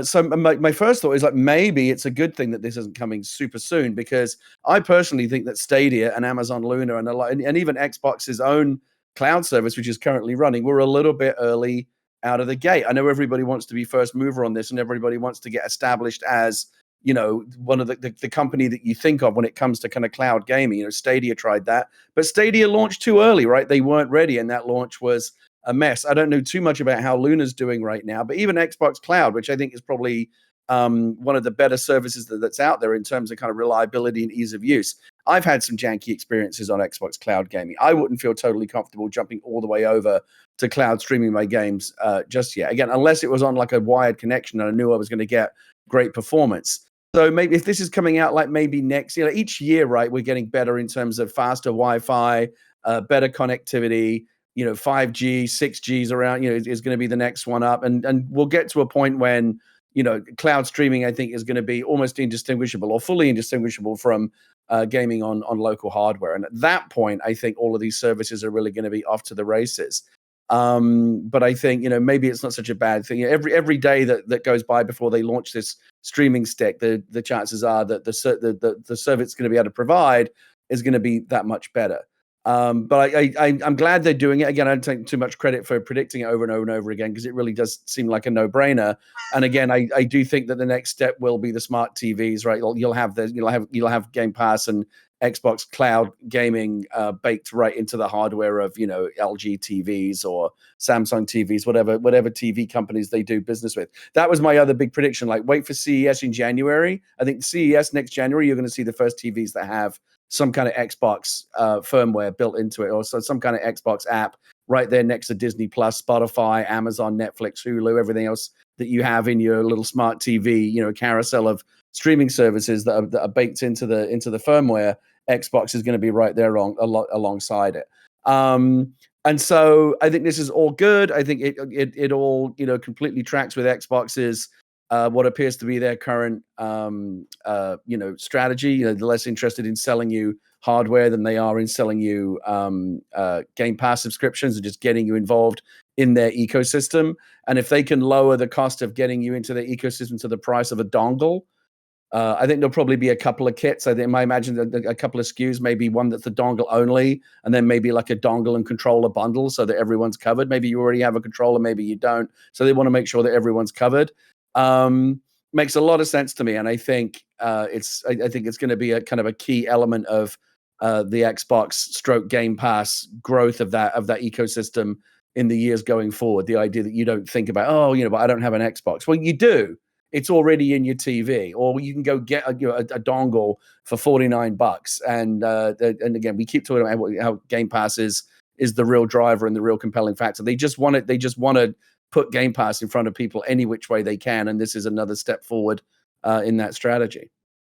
So my first thought is like maybe it's a good thing that this isn't coming super soon, because I personally think that Stadia and Amazon Luna and even Xbox's own cloud service, which is currently running, we're a little bit early out of the gate. I know everybody wants to be first mover on this and everybody wants to get established as one of the company that you think of when it comes to kind of cloud gaming. Stadia tried that, but Stadia launched too early, right? They weren't ready, and that launch was a mess. I don't know too much about how Luna's doing right now, but even Xbox Cloud, which I think is probably one of the better services that's out there in terms of kind of reliability and ease of use. I've had some janky experiences on Xbox Cloud gaming. I wouldn't feel totally comfortable jumping all the way over to cloud streaming my games just yet. Again, unless it was on like a wired connection and I knew I was going to get great performance. So maybe if this is coming out like maybe next, each year, right, we're getting better in terms of faster Wi-Fi, better connectivity, 5G, 6G's around, is going to be the next one up. And we'll get to a point when, cloud streaming, I think, is going to be almost indistinguishable or fully indistinguishable from gaming on local hardware. And at that point, I think all of these services are really going to be off to the races. But I think, maybe it's not such a bad thing. Every day that goes by before they launch this streaming stick, the chances are that the service it's going to be able to provide is going to be that much better. But I'm glad they're doing it. Again, I don't take too much credit for predicting it over and over and over again, because it really does seem like a no-brainer. And again, I do think that the next step will be the smart TVs, right? You'll have Game Pass and Xbox Cloud gaming baked right into the hardware of LG TVs or Samsung TVs, whatever TV companies they do business with. That was my other big prediction. Like, wait for CES in January. I think CES next January, you're going to see the first TVs that have some kind of Xbox firmware built into it, or some kind of Xbox app right there next to Disney Plus, Spotify, Amazon, Netflix, Hulu, everything else that you have in your little smart TV, carousel of streaming services that are baked into the firmware. Xbox is going to be right there alongside it. And so I think this is all good. I think it all completely tracks with Xbox's what appears to be their current strategy. They're less interested in selling you hardware than they are in selling you Game Pass subscriptions and just getting you involved in their ecosystem. And if they can lower the cost of getting you into their ecosystem to the price of a dongle, I think there'll probably be a couple of kits. I imagine a couple of SKUs, maybe one that's the dongle only, and then maybe like a dongle and controller bundle so that everyone's covered. Maybe you already have a controller, maybe you don't. So they want to make sure that everyone's covered. Makes a lot of sense to me, and I think it's going to be a kind of a key element of the Xbox stroke Game Pass growth of that ecosystem in the years going forward. The idea that you don't think about, but I don't have an Xbox. Well, you do. It's already in your TV, or you can go get a dongle for $49. And again, we keep talking about how Game Pass is the real driver and the real compelling factor. They just want to put Game Pass in front of people any which way they can, and this is another step forward in that strategy.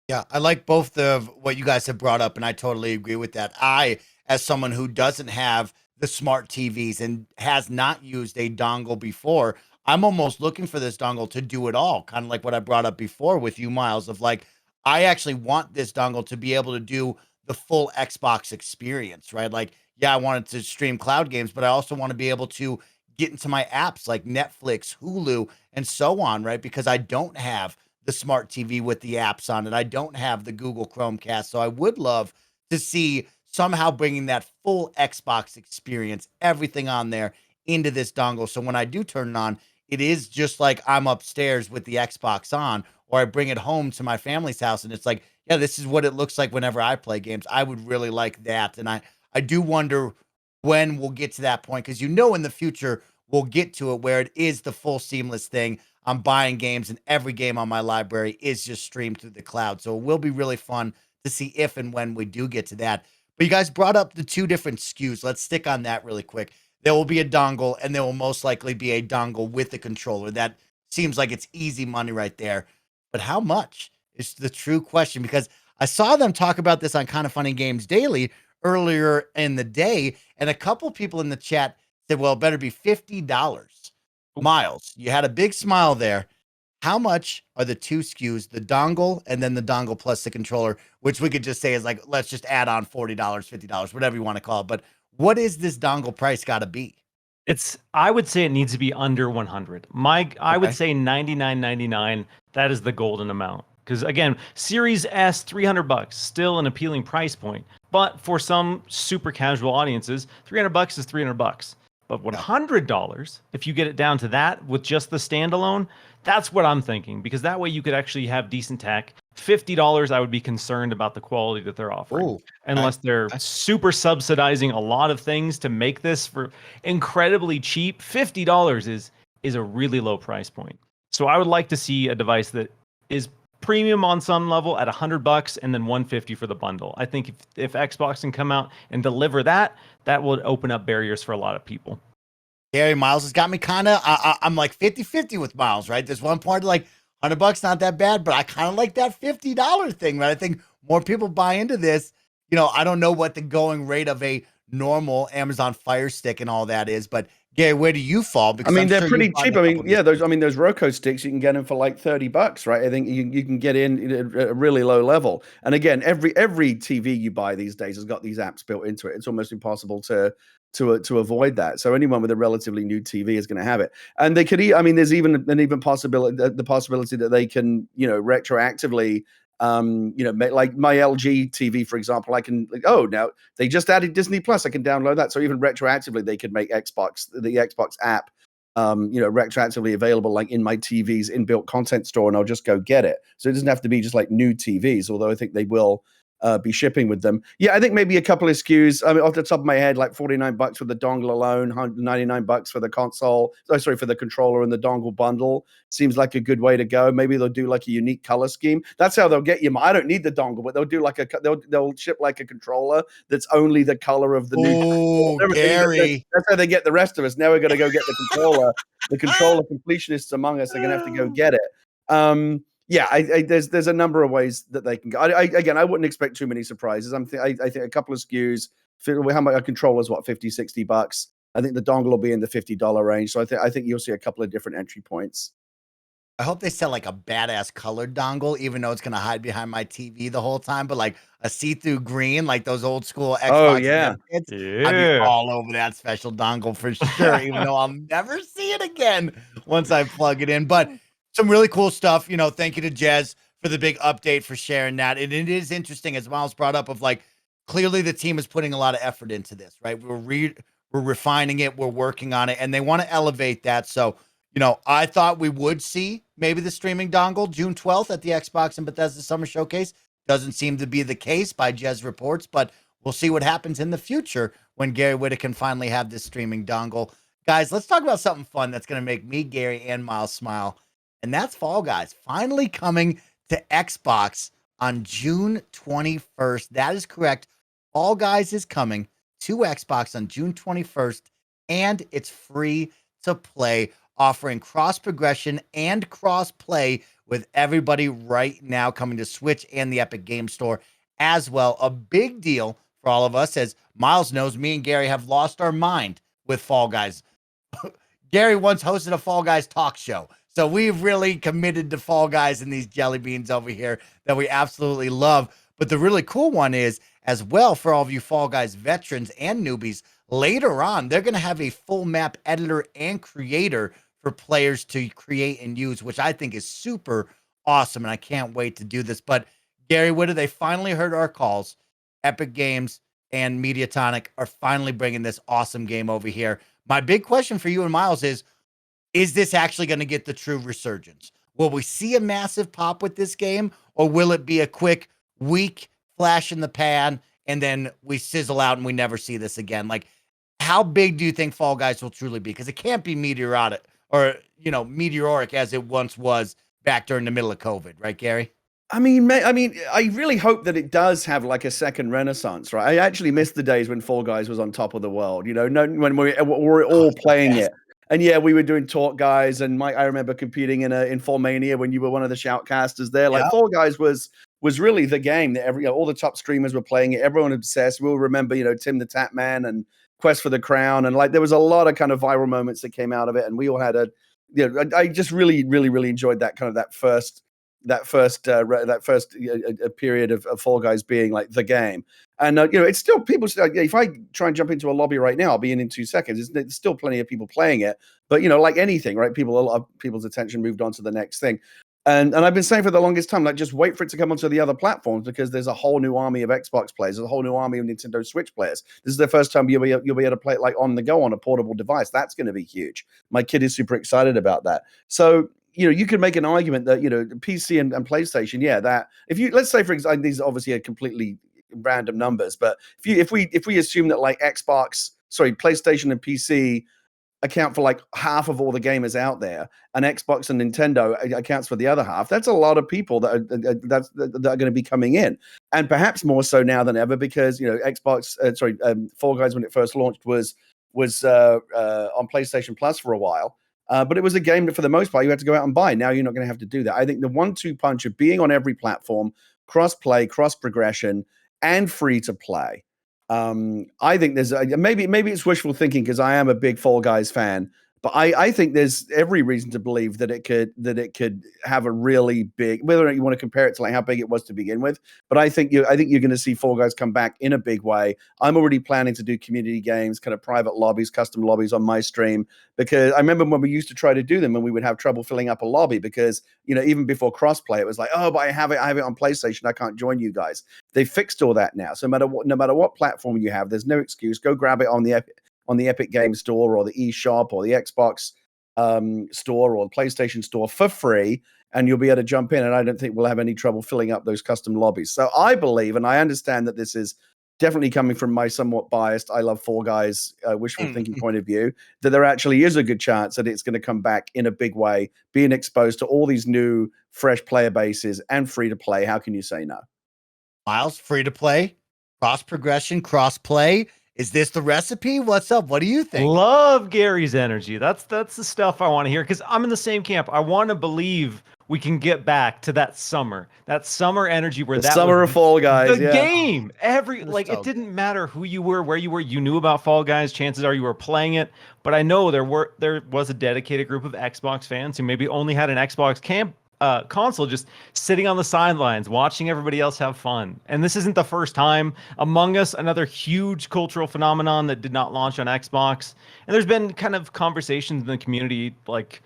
Yeah, I like both of what you guys have brought up, and I totally agree with that. I, as someone who doesn't have the smart TVs and has not used a dongle before, I'm almost looking for this dongle to do it all, kind of like what I brought up before with you, Miles, of like, I actually want this dongle to be able to do the full Xbox experience, right? Like, yeah, I want it to stream cloud games, but I also want to be able to get into my apps like Netflix, Hulu, and so on, right? Because I don't have the smart TV with the apps on it. I don't have the Google Chromecast. So I would love to see somehow bringing that full Xbox experience, everything on there, into this dongle. So when I do turn it on, it is just like I'm upstairs with the Xbox on, or I bring it home to my family's house and it's like, yeah, this is what it looks like whenever I play games. I would really like that. And I do wonder when we'll get to that point, because in the future we'll get to it where it is the full seamless thing. I'm buying games and every game on my library is just streamed through the cloud. So it will be really fun to see if and when we do get to that. But you guys brought up the two different SKUs. Let's stick on that really quick. There will be a dongle, and there will most likely be a dongle with the controller. That seems like it's easy money right there. But how much is the true question? Because I saw them talk about this on Kind of Funny Games Daily earlier in the day, and a couple people in the chat said, well, it better be $50. Miles, you had a big smile there. How much are the two SKUs, the dongle and then the dongle plus the controller, which we could just say is like, let's just add on $40, $50, whatever you want to call it. But what is this dongle price got to be? I would say it needs to be under 100. I would say 99.99. That is the golden amount. Because again, Series S, $300, still an appealing price point. But for some super casual audiences, $300 is $300. But $100, if you get it down to that with just the standalone, That's what I'm thinking, because that way you could actually have decent tech. $50, I would be concerned about the quality that they're offering. Ooh, Unless they're super subsidizing a lot of things to make this for incredibly cheap. $50 is a really low price point. So I would like to see a device that is premium on some level at $100 and then $150 for the bundle. I think if Xbox can come out and deliver that, that would open up barriers for a lot of people. Gary, Miles has got me kind of, I'm like 50-50 with Miles, right? There's one part like $100, not that bad, but I kind of like that $50 thing, right? I think more people buy into this. You know, I don't know what the going rate of a normal Amazon Fire Stick and all that is, but Gary, where do you fall? I Because mean, I'm they're sure pretty you've gotten cheap. a I couple mean, of yeah, these. those Roku sticks, you can get them for like $30, right? I think you can get in at a really low level. And again, every TV you buy these days has got these apps built into it. It's almost impossible to avoid that. So anyone with a relatively new TV is going to have it. And they could, I mean, there's even possibility, the possibility that they can, retroactively, make, like my LG TV, for example, I can, now they just added Disney Plus. I can download that. So even retroactively, they could make the Xbox app, retroactively available, like in my TV's inbuilt content store, and I'll just go get it. So it doesn't have to be just like new TVs, although I think they will be shipping with them. Yeah, I think maybe a couple of SKUs. I mean, off the top of my head, like $49 for the dongle alone, $199 for the console. Oh, sorry, for the controller and the dongle bundle. Seems like a good way to go. Maybe they'll do like a unique color scheme. That's how they'll get you. I don't need the dongle, but they'll do like they'll ship like a controller that's only the color of the new. Oh, Gary. That's how they get the rest of us. Now we're going to go get the controller. The controller completionists among us are going to have to go get it. Yeah, there's a number of ways that they can go. Again, I wouldn't expect too many surprises. I think a couple of SKUs. How much a controller is? What, $50-$60? I think the dongle will be in the $50 range. So I think you'll see a couple of different entry points. I hope they sell like a badass colored dongle, even though it's gonna hide behind my TV the whole time. But like a see-through green, like those old school Xbox. Oh yeah, I'd be all over that special dongle for sure. Even though I'll never see it again once I plug it in. But some really cool stuff. You know, thank you to Jez for the big update, for sharing that. And it is interesting, as Miles brought up, of like clearly the team is putting a lot of effort into this, right? We're refining it, we're working on it, and they want to elevate that. So, you know, I thought we would see maybe the streaming dongle June 12th at the Xbox and Bethesda Summer Showcase. Doesn't seem to be the case by Jez reports, but we'll see what happens in the future when Gary Whitta can finally have this streaming dongle. Guys, let's talk about something fun that's going to make me, Gary, and Miles smile. And that's Fall Guys finally coming to Xbox on June 21st. That is correct. Fall Guys is coming to Xbox on June 21st, and it's free to play, offering cross progression and cross play with everybody right now, coming to Switch and the Epic Game Store as well. A big deal for all of us, as Miles knows, me and Gary have lost our mind with Fall Guys. Gary once hosted a Fall Guys talk show. So we've really committed to Fall Guys and these jelly beans over here that we absolutely love. But the really cool one is, as well, for all of you Fall Guys veterans and newbies, later on, they're going to have a full map editor and creator for players to create and use, which I think is super awesome. And I can't wait to do this. But Gary Whitta, they finally heard our calls. Epic Games and Mediatonic are finally bringing this awesome game over here. My big question for you and Miles is this actually going to get the true resurgence? Will we see a massive pop with this game, or will it be a quick week flash in the pan and then we sizzle out and we never see this again? Like, how big do you think Fall Guys will truly be? Because it can't be meteoric as it once was back during the middle of COVID, right, Gary? I mean, I really hope that it does have like a second renaissance, right? I actually miss the days when Fall Guys was on top of the world, when we were all playing it. And yeah, we were doing Talk Guys, and Mike, I remember competing in Fallmania when you were one of the shoutcasters there. Like, Fall Guys was really the game that all the top streamers were playing it. Everyone obsessed. We'll remember, Tim the Tap Man and Quest for the Crown, and like there was a lot of kind of viral moments that came out of it, and we all had I just really, really, really enjoyed that first period of Fall Guys being like the game. And it's still people. If I try and jump into a lobby right now, I'll be in 2 seconds. There's still plenty of people playing it, but like anything, right? A lot of people's attention moved on to the next thing. And I've been saying for the longest time, like, just wait for it to come onto the other platforms, because there's a whole new army of Xbox players. There's a whole new army of Nintendo Switch players. This is the first time you'll be able to play it like on the go on a portable device. That's going to be huge. My kid is super excited about that. So you could make an argument that PC and PlayStation, that if you, let's say for example, these obviously are completely random numbers, but if we assume that like PlayStation and PC account for like half of all the gamers out there, and Xbox and Nintendo accounts for the other half, that's a lot of people that are going to be coming in, and perhaps more so now than ever because Fall Guys when it first launched was on PlayStation Plus for a while. But it was a game that, for the most part, you had to go out and buy. Now you're not going to have to do that. I think the 1-2 punch of being on every platform, cross-play, cross-progression, and free to play. I think there's maybe it's wishful thinking because I am a big Fall Guys fan, but I think there's every reason to believe that it could have a really big, whether or not you want to compare it to like how big it was to begin with. But I think you're going to see Fall Guys come back in a big way. I'm already planning to do community games, kind of private lobbies, custom lobbies on my stream, because I remember when we used to try to do them and we would have trouble filling up a lobby because even before crossplay it was like, oh, but I have it on PlayStation, I can't join you guys. They fixed all that now, so no matter what platform you have, there's no excuse. Go grab it on the Epic Games Store or the eShop or the Xbox store or the PlayStation Store for free, and you'll be able to jump in, and I don't think we'll have any trouble filling up those custom lobbies. So I believe, and I understand that this is definitely coming from my somewhat biased, I love Fall Guys, wishful thinking point of view, that there actually is a good chance that it's going to come back in a big way, being exposed to all these new, fresh player bases and free to play. How can you say no? Miles, free to play, cross progression, cross play. Is this the recipe? What's up? What do you think? Love Gary's energy. That's the stuff I want to hear because I'm in the same camp. I want to believe we can get back to that summer energy where that summer was of Fall Guys, the game. It Didn't matter who you were, where you were. You knew about Fall Guys. Chances are you were playing it. But I know there was a dedicated group of Xbox fans who maybe only had an Xbox console just sitting on the sidelines watching everybody else have fun. And this isn't the first time. Among Us, another huge cultural phenomenon that did not launch on Xbox. And there's been kind of conversations in the community like,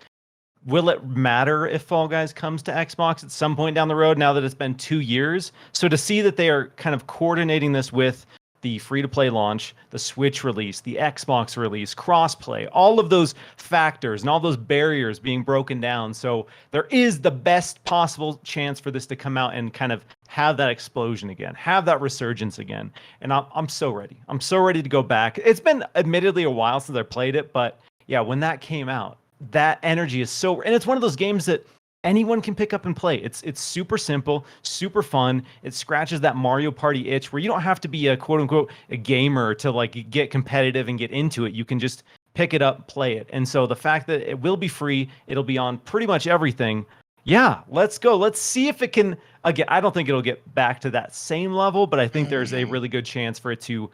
will it matter if Fall Guys comes to Xbox at some point down the road now that it's been 2 years? So to see that they are kind of coordinating this with the free-to-play launch, the Switch release, the Xbox release, crossplay, all of those factors and all those barriers being broken down. So there is the best possible chance for this to come out and kind of have that explosion again, have that resurgence again. And I'm so ready. I'm so ready to go back. It's been admittedly a while since I played it, but yeah, when that came out, that energy is so, and it's one of those games that anyone can pick up and play. It's super simple, super fun. It scratches that Mario Party itch where you don't have to be a quote unquote a gamer to like get competitive and get into it. You can just pick it up, play it. And so the fact that it will be free, it'll be on pretty much everything. Yeah, let's go. Let's see if it can, again, I don't think it'll get back to that same level, but I think there's a really good chance for it to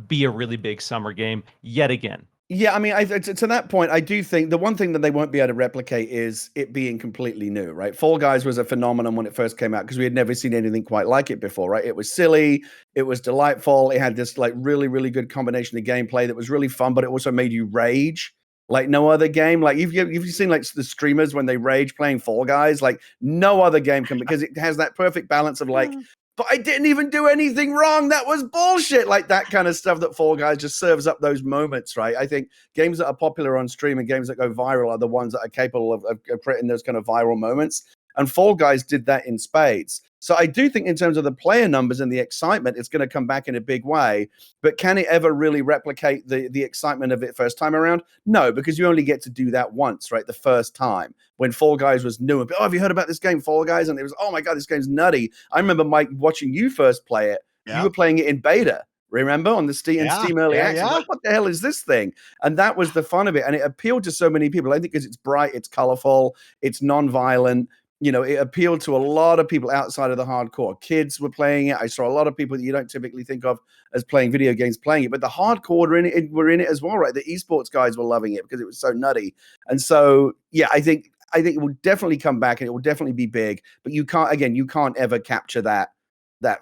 be a really big summer game yet again. Yeah, I mean, to that point, I do think the one thing that they won't be able to replicate is it being completely new, right? Fall Guys was a phenomenon when it first came out because we had never seen anything quite like it before, right? It was silly, it was delightful, it had this like really, really good combination of gameplay that was really fun, but it also made you rage like no other game. Like you've seen like the streamers when they rage playing Fall Guys, like no other game can, because it has that perfect balance of like, but I didn't even do anything wrong. That was bullshit. Like that kind of stuff that Fall Guys just serves up those moments, right? I think games that are popular on stream and games that go viral are the ones that are capable of creating those kind of viral moments. And Fall Guys did that in spades. So I do think in terms of the player numbers and the excitement, it's going to come back in a big way. But can it ever really replicate the excitement of it first time around? No, because you only get to do that once, right? The first time when Fall Guys was new. And, oh, have you heard about this game, Fall Guys? And it was, oh my God, this game's nutty. I remember, Mike, watching you first play it. Yeah. You were playing it in beta. Remember, on the Steam Early Access? Yeah. Like, what the hell is this thing? And that was the fun of it. And it appealed to so many people. I think because it's bright, it's colorful, it's non-violent. You know, it appealed to a lot of people outside of the hardcore. Kids were playing it. I saw a lot of people that you don't typically think of as playing video games playing it, but the hardcore were in it as well, right? The esports guys were loving it because it was so nutty. And so, yeah, I think it will definitely come back and it will definitely be big. But you can't ever capture that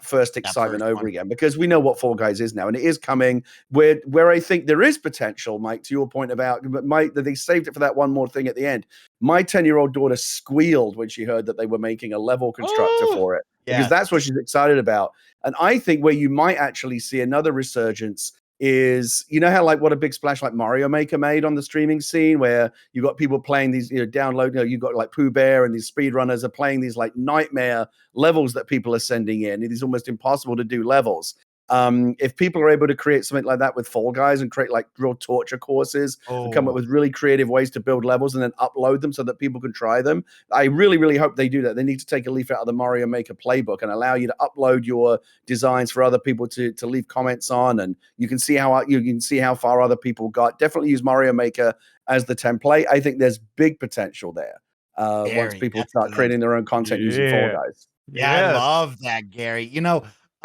first excitement over again, because we know what Fall Guys is now, and it is coming where I think there is potential, Mike, to your point about that they saved it for that one more thing at the end. My 10-year-old daughter squealed when she heard that they were making a level constructor for it, because that's what she's excited about. And I think where you might actually see another resurgence is, you know how like what a big splash like Mario Maker made on the streaming scene, where you got people playing these, download, you got like Pooh Bear and these speedrunners are playing these like nightmare levels that people are sending in. It is almost impossible to do levels. If people are able to create something like that with Fall Guys and create like real torture courses and come up with really creative ways to build levels and then upload them so that people can try them, I really, really hope they do that. They need to take a leaf out of the Mario Maker playbook and allow you to upload your designs for other people to leave comments on, and you can see how far other people got. Definitely use Mario Maker as the template. I think there's big potential there once Gary, people that's start good. creating their own content using Fall Guys. Yeah, I Yes. love that, Gary.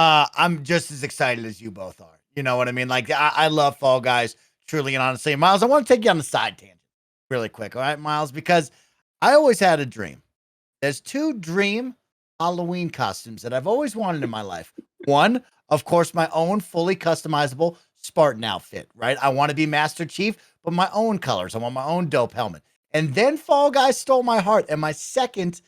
I'm just as excited as you both are. You know what I mean? Like, I love Fall Guys, truly and honestly. Miles, I want to take you on a side tangent really quick. All right, Miles, because I always had a dream. There's 2 dream Halloween costumes that I've always wanted in my life. One, of course, my own fully customizable Spartan outfit, right? I want to be Master Chief, but my own colors. I want my own dope helmet. And then Fall Guys stole my heart. And my second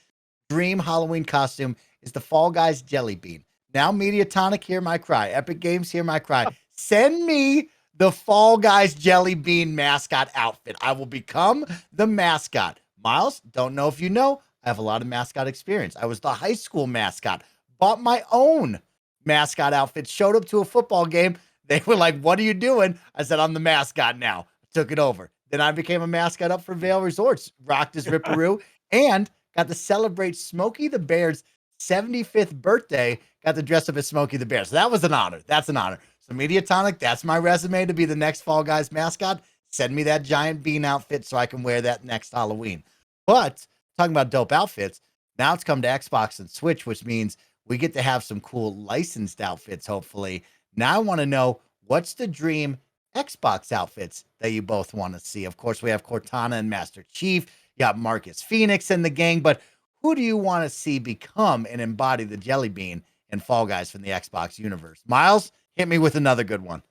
dream Halloween costume is the Fall Guys Jelly Bean. Now, Mediatonic, hear my cry. Epic Games, hear my cry. Send me the Fall Guys Jelly Bean mascot outfit. I will become the mascot. Miles, don't know if you know, I have a lot of mascot experience. I was the high school mascot, bought my own mascot outfit, showed up to a football game. They were like, "What are you doing?" I said, "I'm the mascot now." Took it over. Then I became a mascot up for Vail Resorts, rocked his Ripperoo, and got to celebrate Smokey the Bear's 75th birthday. Got to dress up as Smokey the Bear. So that was an honor. That's an honor. So Mediatonic, that's my resume to be the next Fall Guys mascot. Send me that giant bean outfit so I can wear that next Halloween. But talking about dope outfits, now it's come to Xbox and Switch, which means we get to have some cool licensed outfits, hopefully. Now I want to know, what's the dream Xbox outfits that you both want to see? Of course, we have Cortana and Master Chief. You got Marcus Phoenix and the gang, but who do you want to see become and embody the Jelly Bean and Fall Guys from the Xbox universe? Miles, hit me with another good one.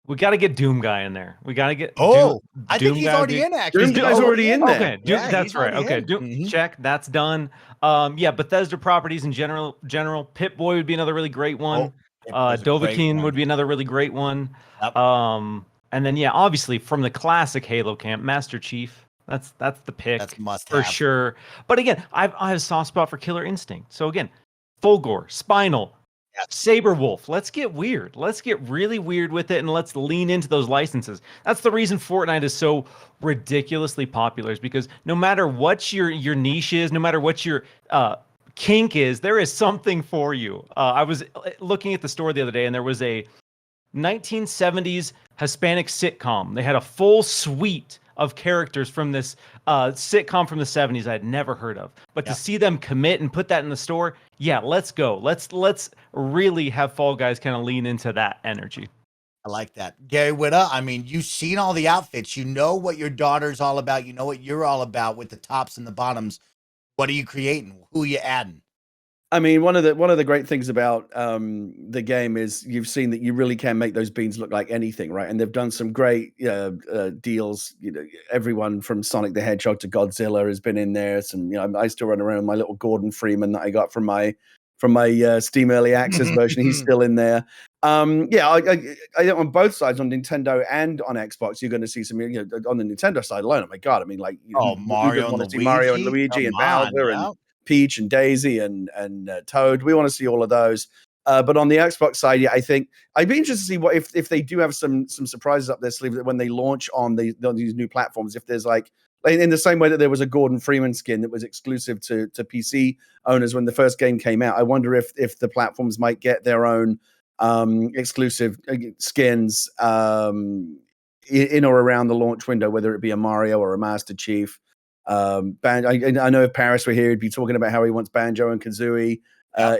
We got to get Doom Guy in there. We got to get I think Doom he's Guy already would in, actually. Doom Guy's already in there. Okay, Yeah, that's he's right. already Okay, in. Doom, check. That's done. Yeah, Bethesda properties in general. Pip Boy would be another really great one. Pip Boy's a great Dovahkiin one. would be another really great one. Yep. And then obviously from the classic Halo camp, Master Chief. That's the pick. That's must for have. sure. But again, I have a soft spot for Killer Instinct. So again, Fulgor, Spinal, Saberwolf. Let's get weird. Let's get really weird with it, and let's lean into those licenses. That's the reason Fortnite is so ridiculously popular, is because no matter what your niche is, no matter what your kink is, there is something for you. I was looking at the store the other day, and there was a 1970s Hispanic sitcom. They had a full suite of characters from this sitcom from the 70s I had never heard of. But to see them commit and put that in the store, let's go. Let's really have Fall Guys kind of lean into that energy. I like that. Gary Whitta, I mean, you've seen all the outfits. You know what your daughter's all about. You know what you're all about with the tops and the bottoms. What are you creating? Who are you adding? I mean, one of the great things about the game is you've seen that you really can make those beans look like anything, right? And they've done some great deals. Everyone from Sonic the Hedgehog to Godzilla has been in there. I still run around with my little Gordon Freeman that I got from my Steam Early Access version. He's still in there. I on both sides, on Nintendo and on Xbox, you're going to see some. On the Nintendo side alone, oh my god! I mean, like, Mario and Luigi, Mario and Luigi and Bowser and Peach and Daisy and Toad. We want to see all of those. But on the Xbox side, I think I'd be interested to see what if they do have some surprises up their sleeve when they launch on these new platforms. If there's like in the same way that there was a Gordon Freeman skin that was exclusive to PC owners when the first game came out, I wonder if the platforms might get their own exclusive skins in or around the launch window, whether it be a Mario or a Master Chief. I know if Paris were here, he'd be talking about how he wants Banjo and Kazooie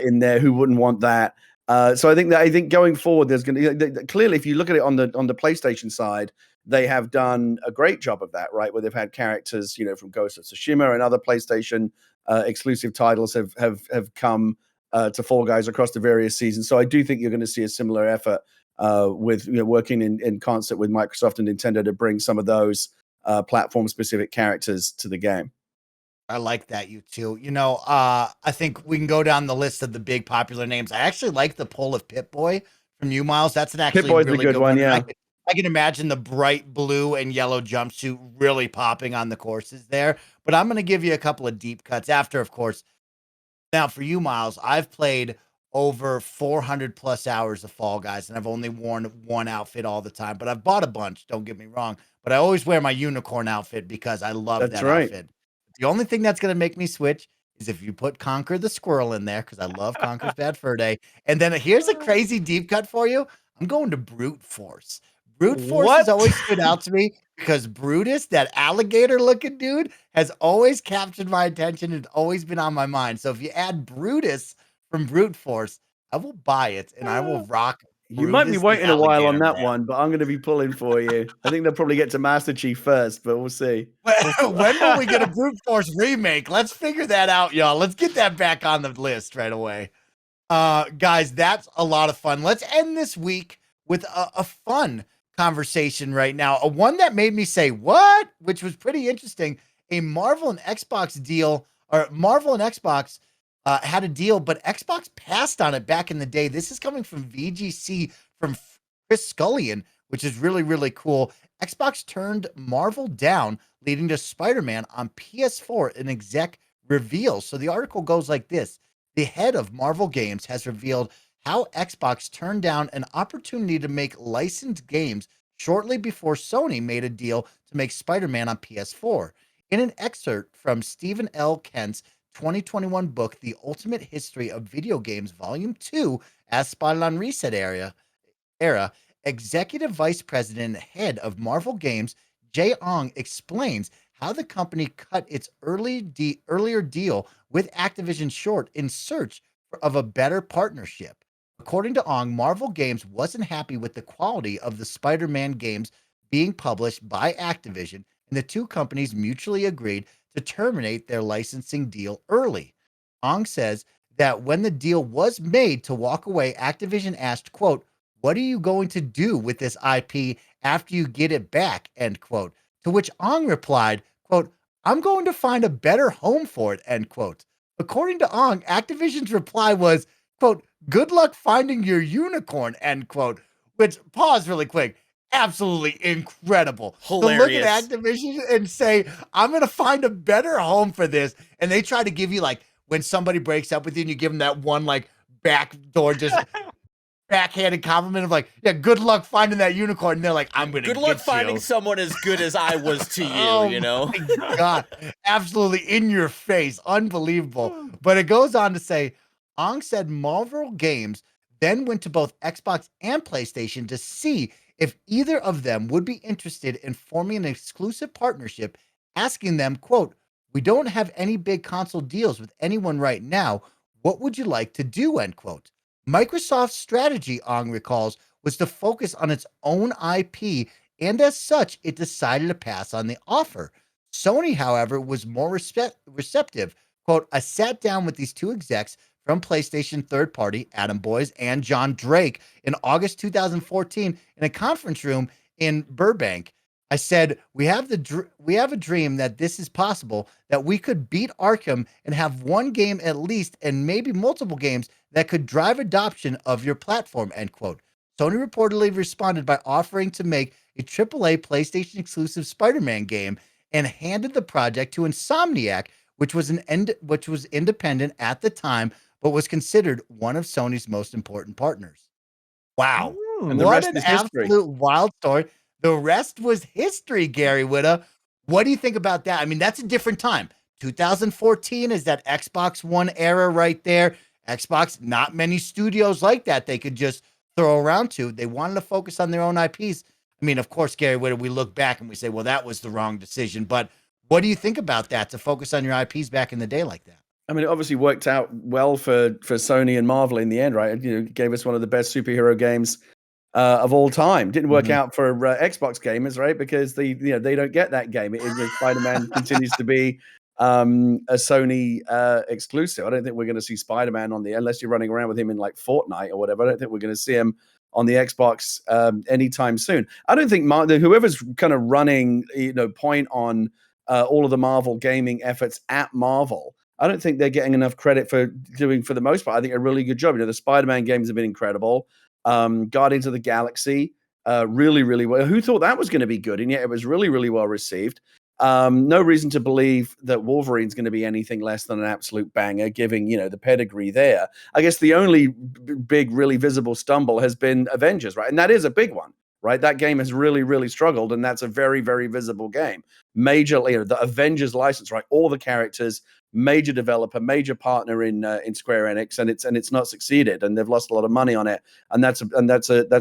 in there. Who wouldn't want that? So I think going forward, there's going to clearly, if you look at it on the PlayStation side, they have done a great job of that, right? Where they've had characters, from Ghost of Tsushima and other PlayStation exclusive titles have come to Fall Guys across the various seasons. So I do think you're going to see a similar effort with working in concert with Microsoft and Nintendo to bring some of those platform-specific characters to the game. I like that, you too. I think we can go down the list of the big popular names. I actually like the pull of Pip Boy from you, Miles. That's an Pip actually Boy's a really good good one, one. And yeah. I can imagine the bright blue and yellow jumpsuit really popping on the courses there. But I'm going to give you a couple of deep cuts after, of course. Now, for you, Miles, I've played over 400 plus hours of Fall Guys, and I've only worn one outfit all the time. But I've bought a bunch, don't get me wrong. But I always wear my unicorn outfit because I love That's that right. outfit. The only thing that's going to make me switch is if you put Conquer the Squirrel in there, because I love Conquer's Bad Fur Day. And then here's a crazy deep cut for you. I'm going to Brute Force. Brute Force has What? always stood out to me because Brutus, that alligator looking dude, has always captured my attention and always been on my mind. So if you add Brutus from Brute Force, I will buy it and I will rock You might be Brutus the waiting a while on alligator that man. one, but I'm going to be pulling for you. I think they'll probably get to Master Chief first, but we'll see. When will we get a Brute Force remake? Let's figure that out, y'all. Let's get that back on the list right away. Guys, that's a lot of fun. Let's end this week with a fun conversation right now. A one that made me say, what? Which was pretty interesting. A Marvel and Xbox deal, or Marvel and Xbox had a deal, but Xbox passed on it back in the day. This is coming from VGC from Chris Scullion, which is really, really cool. Xbox turned Marvel down, leading to Spider-Man on PS4, an exec reveal. So the article goes like this. The head of Marvel Games has revealed how Xbox turned down an opportunity to make licensed games shortly before Sony made a deal to make Spider-Man on PS4. In an excerpt from Stephen L. Kent's 2021 book, The Ultimate History of Video Games, Volume 2, as spotted on Reset Era, Executive Vice President and Head of Marvel Games, Jay Ong, explains how the company cut its earlier deal with Activision short in search of a better partnership. According to Ong, Marvel Games wasn't happy with the quality of the Spider-Man games being published by Activision, and the two companies mutually agreed to terminate their licensing deal early. Ong says that when the deal was made to walk away, Activision asked, quote, "What are you going to do with this IP after you get it back?" End quote. To which Ong replied, quote, "I'm going to find a better home for it," end quote. According to Ong, Activision's reply was, quote, "Good luck finding your unicorn," end quote. Which, pause really quick, absolutely incredible. Hilarious. To look at Activision and say, I'm going to find a better home for this. And they try to give you, like, when somebody breaks up with you and you give them that one, like, backdoor, just backhanded compliment of like, yeah, good luck finding that unicorn. And they're like, I'm gonna Good get luck you. finding someone as good as I was to you, Oh you know? my God, absolutely in your face, unbelievable. But it goes on to say, Ong said Marvel Games then went to both Xbox and PlayStation to see if either of them would be interested in forming an exclusive partnership, asking them, quote, "We don't have any big console deals with anyone right now. What would you like to do?" End quote. Microsoft's strategy, Ong recalls, was to focus on its own IP, and as such, it decided to pass on the offer. Sony, however, was more receptive. Quote, "I sat down with these two execs from PlayStation third party, Adam Boyes and John Drake, in August 2014 in a conference room in Burbank. I said, we have a dream that this is possible, that we could beat Arkham and have one game at least and maybe multiple games that could drive adoption of your platform," end quote. Sony reportedly responded by offering to make a AAA PlayStation exclusive Spider-Man game and handed the project to Insomniac, which was independent at the time, but was considered one of Sony's most important partners. Wow. And the What rest an is history. absolute wild story. The rest was history, Gary Whitta. What do you think about that? I mean, that's a different time. 2014 is that Xbox One era right there. Xbox, not many studios like that they could just throw around to. They wanted to focus on their own IPs. I mean, of course, Gary Whitta, we look back and we say, well, that was the wrong decision. But what do you think about that, to focus on your IPs back in the day like that? I mean, it obviously worked out well for Sony and Marvel in the end, right? It gave us one of the best superhero games of all time. Didn't work out for Xbox gamers, right? Because they don't get that game. Spider-Man continues to be a Sony exclusive. I don't think we're going to see Spider-Man unless you're running around with him in like Fortnite or whatever. I don't think we're going to see him on the Xbox anytime soon. I don't think whoever's kind of running, point on all of the Marvel gaming efforts at Marvel, I don't think they're getting enough credit for doing, for the most part, I think, a really good job. The Spider-Man games have been incredible. Guardians of the Galaxy, really, really well. Who thought that was going to be good? And yet it was really, really well received. No reason to believe that Wolverine's going to be anything less than an absolute banger, giving, the pedigree there. I guess the only big, really visible stumble has been Avengers, right? And that is a big one, right? That game has really, really struggled, and that's a very, very visible game. Major, the Avengers license, right? All the characters, major developer, major partner in Square Enix, and it's not succeeded, and they've lost a lot of money on it, and that's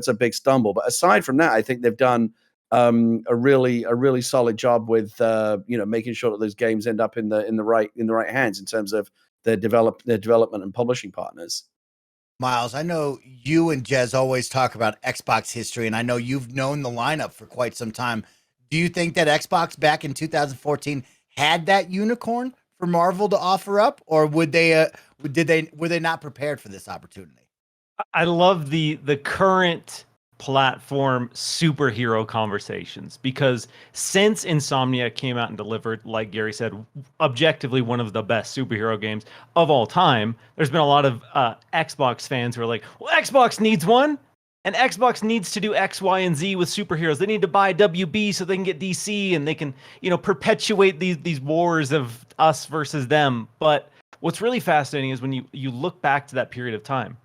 a big stumble. But aside from that, I think they've done a really solid job with making sure that those games end up in the right hands in terms of their development and publishing partners. Miles, I know you and Jez always talk about Xbox history, and I know you've known the lineup for quite some time. Do you think that Xbox back in 2014 had that unicorn for Marvel to offer up, or were they not prepared for this opportunity? I love the current platform superhero conversations, because since Insomniac came out and delivered, like Gary said, objectively one of the best superhero games of all time, there's been a lot of Xbox fans who are like, well, Xbox needs one, and Xbox needs to do X, Y, and Z with superheroes. They need to buy WB so they can get DC, and they can, perpetuate these wars of us versus them. But what's really fascinating is when you look back to that period of time,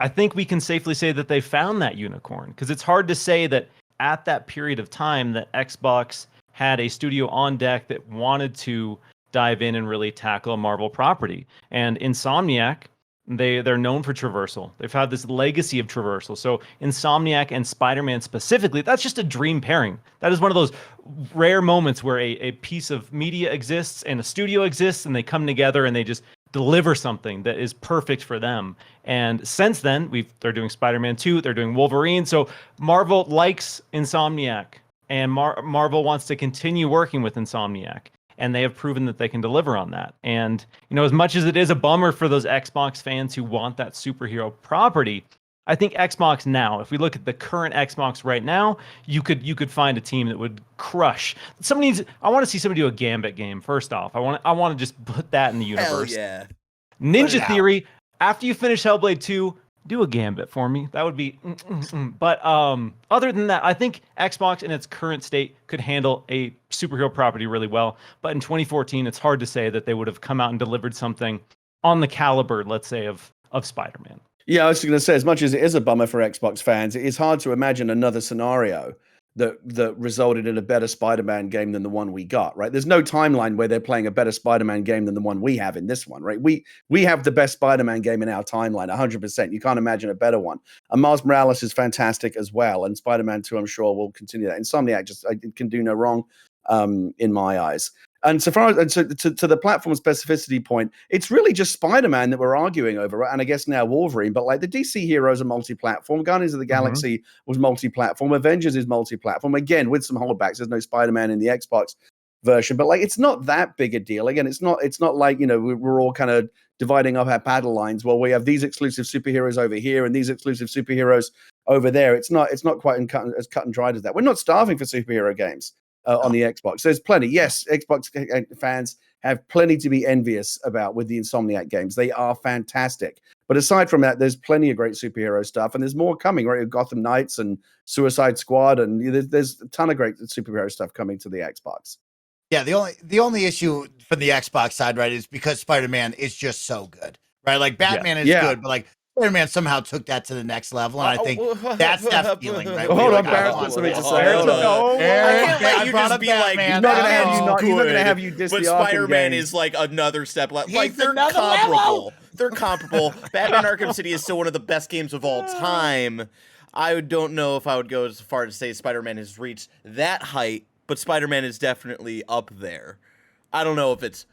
I think we can safely say that they found that unicorn, because it's hard to say that at that period of time that Xbox had a studio on deck that wanted to dive in and really tackle a Marvel property. And Insomniac, they're known for traversal. They've had this legacy of traversal. So Insomniac and Spider-Man specifically, that's just a dream pairing. That is one of those rare moments where a piece of media exists and a studio exists, and they come together and they just deliver something that is perfect for them. And since then, they're doing Spider-Man 2, they're doing Wolverine. So Marvel likes Insomniac, and Marvel wants to continue working with Insomniac, and they have proven that they can deliver on that. And as much as it is a bummer for those Xbox fans who want that superhero property, I think Xbox now, if we look at the current Xbox right now, you could find a team that would crush. I want to see somebody do a Gambit game. First off, I want to just put that in the universe. Hell yeah. Ninja Theory, after you finish Hellblade 2, do a Gambit for me. That would be But other than that, I think Xbox in its current state could handle a superhero property really well. But in 2014, it's hard to say that they would have come out and delivered something on the caliber, let's say, of Spider-Man. Yeah, I was going to say, as much as it is a bummer for Xbox fans, it is hard to imagine another scenario that resulted in a better Spider-Man game than the one we got, right? There's no timeline where they're playing a better Spider-Man game than the one we have in this one, right? We have the best Spider-Man game in our timeline, 100%. You can't imagine a better one. And Miles Morales is fantastic as well, and Spider-Man 2, I'm sure, will continue that. Insomniac it can do no wrong in my eyes. And so far, and so to the platform specificity point, it's really just Spider-Man that we're arguing over, right? And I guess now Wolverine, but like the DC heroes are multi-platform. Guardians of the Galaxy was multi-platform. Avengers is multi-platform. Again, with some holdbacks. There's no Spider-Man in the Xbox version, but like it's not that big a deal. Again, it's not like we're all kind of dividing up our battle lines. Well, we have these exclusive superheroes over here and these exclusive superheroes over there. It's not quite as cut and dried as that. We're not starving for superhero games. On the Xbox. There's plenty. Yes, Xbox fans have plenty to be envious about with the Insomniac games. They are fantastic. But aside from that, there's plenty of great superhero stuff, and there's more coming, right? Gotham Knights and Suicide Squad, and there's a ton of great superhero stuff coming to the Xbox. Yeah, the only issue for the Xbox side, right, is because Spider-Man is just so good, right? Like Batman is good, but like Spider-Man somehow took that to the next level, and I think that's that feeling, right? Hold on, Barrett wants something to say. I can't let you just be like, he's not going to have you diss but the Arkham Spider-Man games. is like another step left. Like He's they're another comparable. level. They're comparable. Batman Arkham City is still one of the best games of all time. I don't know if I would go as far to say Spider-Man has reached that height, but Spider-Man is definitely up there. I don't know if it's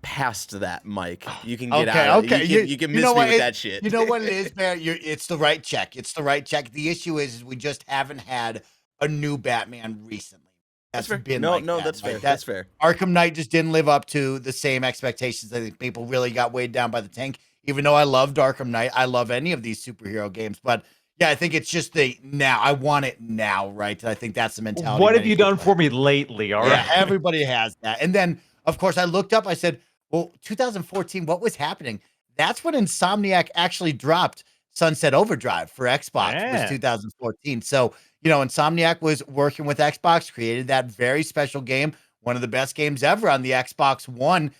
past that, Mike. You can get out. Okay. You can miss me with that shit. You know what it is, Bear? It's the right check. It's the right check. The issue is we just haven't had a new Batman recently. That's fair. been That's fair. That's fair. Arkham Knight just didn't live up to the same expectations. I think people really got weighed down by the tank. Even though I loved Arkham Knight, I love any of these superhero games. But yeah, I think it's just I want it now, right? I think that's the mentality. What have you done for me lately? All right. Yeah, everybody has that. And then, of course, I looked up. I said, well, 2014, what was happening? That's when Insomniac actually dropped Sunset Overdrive for Xbox was Yeah. 2014. So, you know, Insomniac was working with Xbox, created that very special game, one of the best games ever on the Xbox One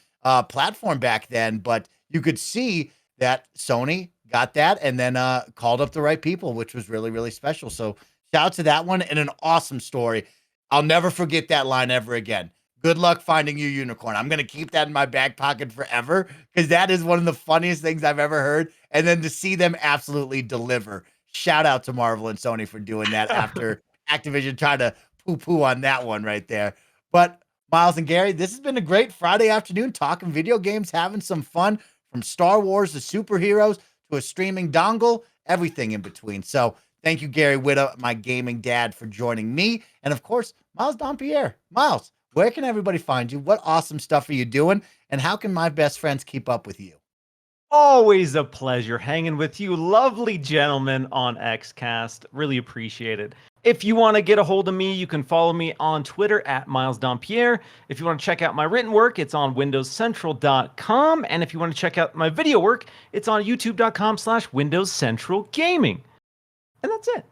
platform back then. But you could see that Sony got that and then called up the right people, which was really, really special. So shout out to that one and an awesome story. I'll never forget that line ever again. Good luck finding your unicorn. I'm going to keep that in my back pocket forever because that is one of the funniest things I've ever heard. And then to see them absolutely deliver. Shout out to Marvel and Sony for doing that after Activision tried to poo-poo on that one right there. But Miles and Gary, this has been a great Friday afternoon talking video games, having some fun from Star Wars to superheroes to a streaming dongle, everything in between. So thank you, Gary Whitta, my gaming dad, for joining me. And of course, Miles Dompier. Miles, where can everybody find you? What awesome stuff are you doing? And how can my best friends keep up with you? Always a pleasure hanging with you, lovely gentlemen on Xcast. Really appreciate it. If you want to get a hold of me, you can follow me on Twitter at Miles Dompier. If you want to check out my written work, it's on windowscentral.com. And if you want to check out my video work, it's on youtube.com/windowscentralgaming. And that's it.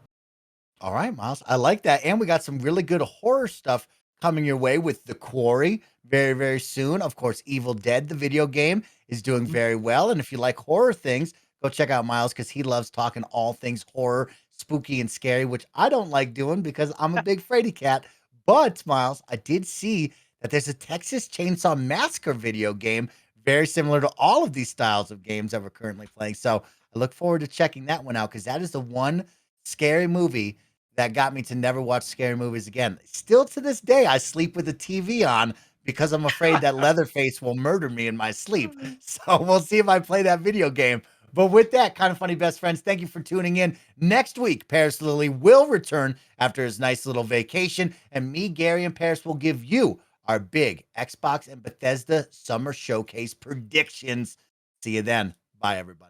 All right, Miles. I like that. And we got some really good horror stuff coming your way with The Quarry very, very soon. Of course, Evil Dead, the video game, is doing very well. And if you like horror things, go check out Miles because he loves talking all things horror, spooky, and scary, which I don't like doing because I'm a big fraidy cat. But, Miles, I did see that there's a Texas Chainsaw Massacre video game very similar to all of these styles of games that we're currently playing. So I look forward to checking that one out because that is the one scary movie that got me to never watch scary movies again. Still to this day, I sleep with the TV on because I'm afraid that Leatherface will murder me in my sleep. So we'll see if I play that video game. But with that, kind of funny best friends, thank you for tuning in. Next week, Paris Lilly will return after his nice little vacation, and me, Gary, and Paris will give you our big Xbox and Bethesda Summer Showcase predictions. See you then. Bye, everybody.